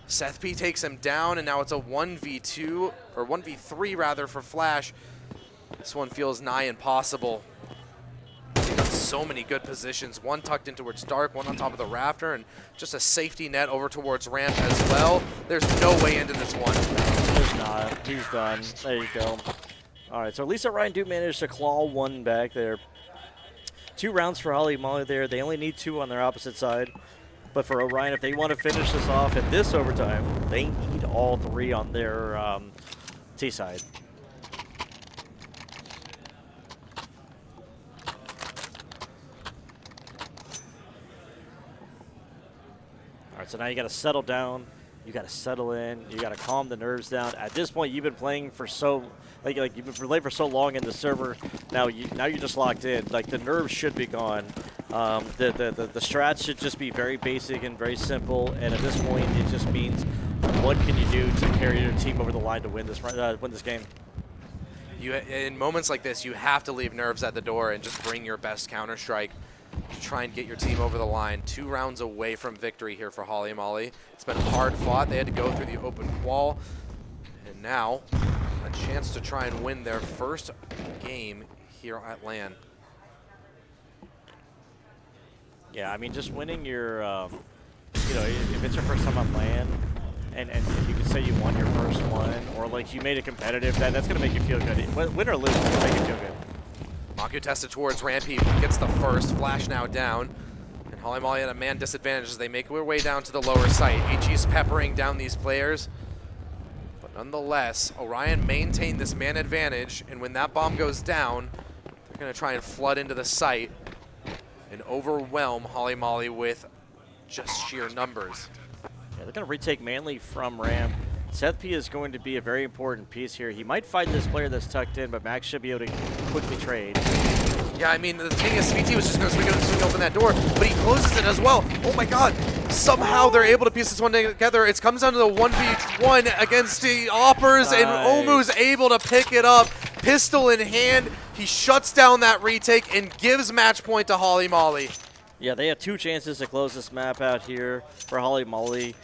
Seth P takes him down, and now it's a 1v2, or 1v3 rather, for Flash. This one feels nigh impossible. He's got so many good positions. One tucked in towards Dark, one on top of the rafter, and just a safety net over towards ramp as well. There's no way into this one. There's not. He's done. There you go. All right, so at least Orion do manage to claw one back there. 2 rounds for Holly Molly there. They only need 2 on their opposite side. But for Orion, if they want to finish this off in this overtime, they need all 3 on their T side. So now you got to settle down. You got to settle in. You got to calm the nerves down. At this point, you've been playing for so like you've been playing for so long in the server. Now you're just locked in. Like the nerves should be gone. The strats should just be very basic and very simple. And at this point, it just means what can you do to carry your team over the line to win this game. In moments like this, you have to leave nerves at the door and just bring your best Counter-Strike to try and get your team over the line. 2 rounds away from victory here for Holly Molly. It's been hard fought. They had to go through the open wall. And now, a chance to try and win their first game here at LAN. Yeah, I mean, just winning your, you know, if it's your first time on LAN, and you can say you won your first one, or like you made it competitive, that's going to make you feel good. Win or lose, it's going to make you feel good. Maku tested towards ramp. He gets the first. Flash now down. And Holly Molly at a man disadvantage as they make their way down to the lower site. HE's peppering down these players. But nonetheless, Orion maintained this man advantage. And when that bomb goes down, they're going to try and flood into the site and overwhelm Holly Molly with just sheer numbers. Yeah, they're going to retake Manly from ramp. Seth P is going to be a very important piece here. He might find this player that's tucked in, but Max should be able to quickly trade. Yeah, I mean, the thing is, VT was just going to swing open that door, but he closes it as well. Oh my god. Somehow they're able to piece this one together. It comes down to the 1v1 against the Oppers, and Omu's able to pick it up. Pistol in hand. He shuts down that retake and gives match point to Holly Molly. Yeah, they have 2 chances to close this map out here for Holly Molly.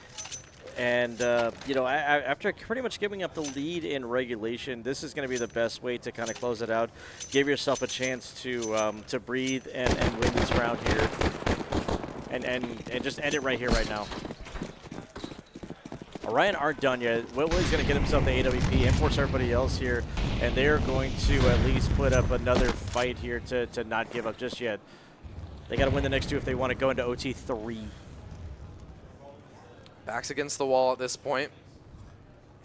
And, you know, after pretty much giving up the lead in regulation, this is going to be the best way to kind of close it out. Give yourself a chance to breathe and win this round here. And just end it right here, right now. Orion aren't done yet. Willie's going to get himself the AWP and force everybody else here. And they're going to at least put up another fight here to not give up just yet. They got to win the next 2 if they want to go into OT3. Backs against the wall at this point.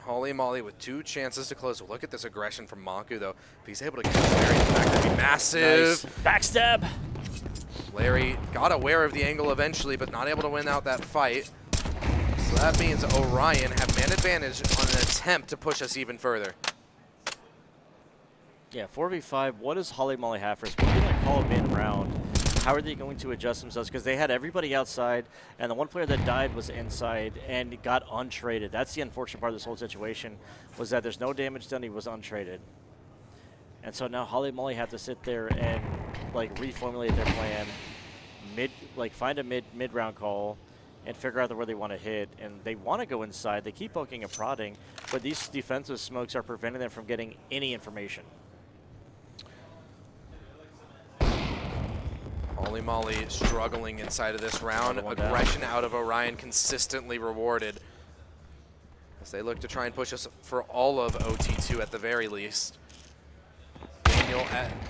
Holly Molly with 2 chances to close. Look at this aggression from Maku, though. If he's able to get Larry in the back, that'd be massive. Nice. Backstab. Larry got aware of the angle eventually, but not able to win out that fight. So that means Orion have man advantage on an attempt to push us even further. Yeah, 4v5. What does Holly Molly have for us? We're going to call a mid-round. How are they going to adjust themselves? Because they had everybody outside, and the one player that died was inside and got untraded. That's the unfortunate part of this whole situation, was that there's no damage done. He was untraded. And so now Holly Molly have to sit there and like reformulate their plan, find a mid-round call, and figure out where they want to hit. And they want to go inside. They keep poking and prodding, but these defensive smokes are preventing them from getting any information. Holly Molly struggling inside of this round. Aggression out of Orion consistently rewarded as they look to try and push us for all of OT2 at the very least.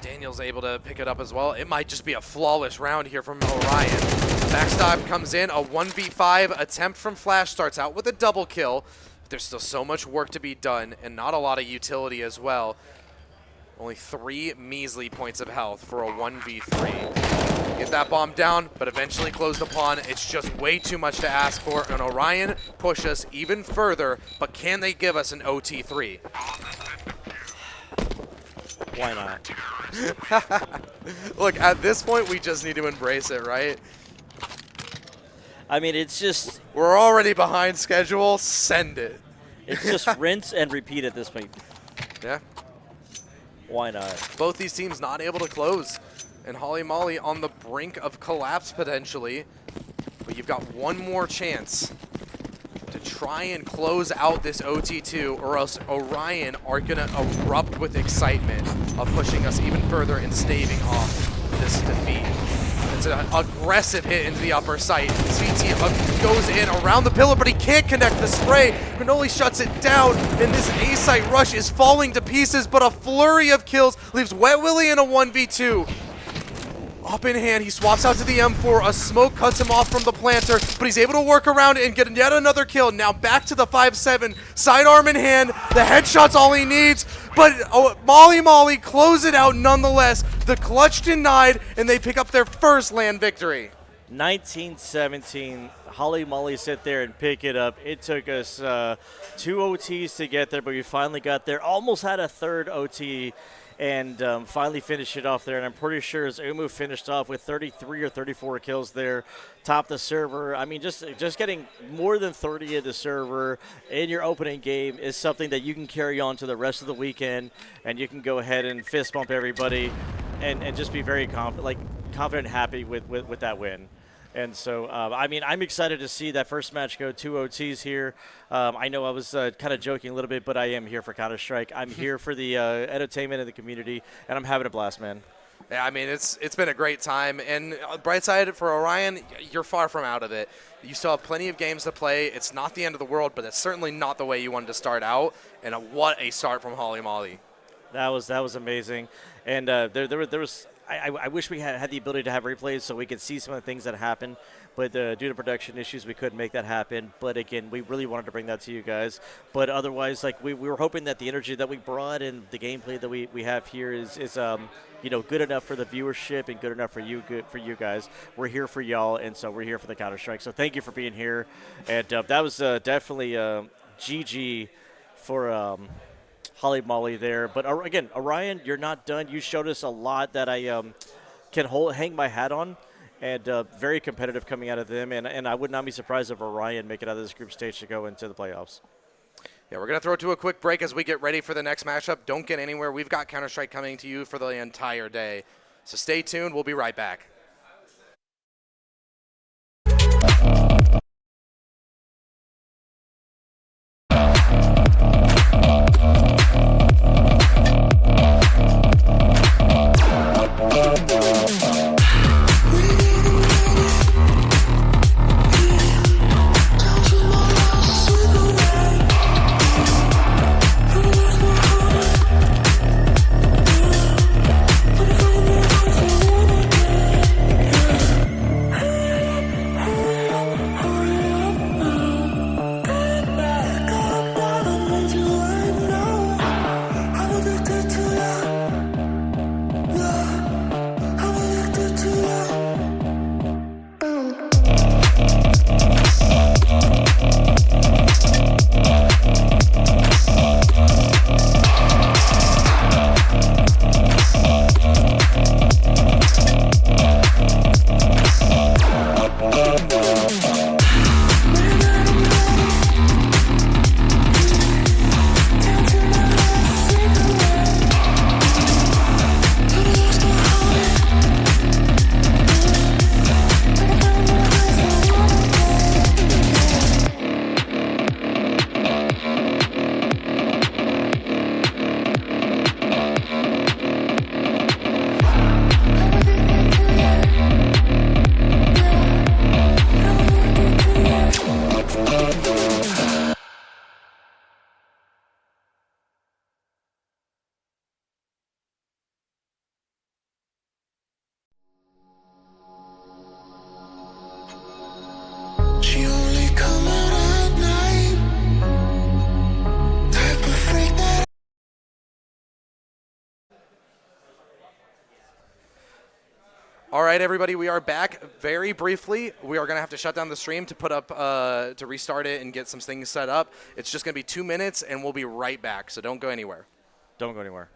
Daniel's able to pick it up as well. It might just be a flawless round here from Orion. Backstab comes in, a 1v5 attempt from Flash starts out with a double kill. But there's still so much work to be done and not a lot of utility as well. Only 3 measly points of health for a 1v3. Get that bomb down, but eventually close the pawn. It's just way too much to ask for, and Orion push us even further, but can they give us an OT3? Why not? Look, at this point, we just need to embrace it, right? I mean, it's just... We're already behind schedule. Send it. It's just rinse and repeat at this point. Yeah. Why not? Both these teams not able to close. And Holly Molly on the brink of collapse potentially. But you've got one more chance to try and close out this OT2, or else Orion are going to erupt with excitement of pushing us even further and staving off this defeat. It's an aggressive hit into the upper site. CT goes in around the pillar, but he can't connect the spray. Granoli shuts it down, and this A-site rush is falling to pieces, but a flurry of kills leaves Wet Willie in a 1v2. Up in hand, he swaps out to the M4. A smoke cuts him off from the planter, but he's able to work around it and get yet another kill. Now back to the 5-7, sidearm in hand. The headshot's all he needs, but Molly close it out nonetheless. The clutch denied, and they pick up their first LAN victory. 19-17. Holly Molly sit there and pick it up. It took us 2 OTs to get there, but we finally got there. Almost had a third OT and finally finished it off there. And I'm pretty sure as Umu finished off with 33 or 34 kills there, top the server. I mean, just getting more than 30 at the server in your opening game is something that you can carry on to the rest of the weekend, and you can go ahead and fist bump everybody and just be very confident and happy with that win. And so, I mean, I'm excited to see that first match go 2 OTs here. I know I was kind of joking a little bit, but I am here for Counter-Strike. I'm here for the entertainment of the community, and I'm having a blast, man. Yeah, I mean, it's been a great time. And bright side for Orion, you're far from out of it. You still have plenty of games to play. It's not the end of the world, but it's certainly not the way you wanted to start out. And what a start from Holly Molly. That was amazing. And there was I wish we had the ability to have replays so we could see some of the things that happened, but due to production issues, we couldn't make that happen. But again, we really wanted to bring that to you guys. But otherwise, like we were hoping that the energy that we brought and the gameplay that we have here is good enough for the viewership and good enough for you guys. We're here for y'all, and so we're here for the Counter-Strike. So thank you for being here. And that was definitely GG for Holly Molly there. But again, Orion, you're not done. You showed us a lot that I can hang my hat on, and very competitive coming out of them. And I would not be surprised if Orion make it out of this group stage to go into the playoffs. Yeah, we're going to throw to a quick break as we get ready for the next matchup. Don't get anywhere. We've got Counter-Strike coming to you for the entire day. So stay tuned. We'll be right back. All right, everybody, we are back. Very briefly, we are going to have to shut down the stream to put up, to restart it and get some things set up. It's just going to be 2 minutes, and we'll be right back, so don't go anywhere. Don't go anywhere.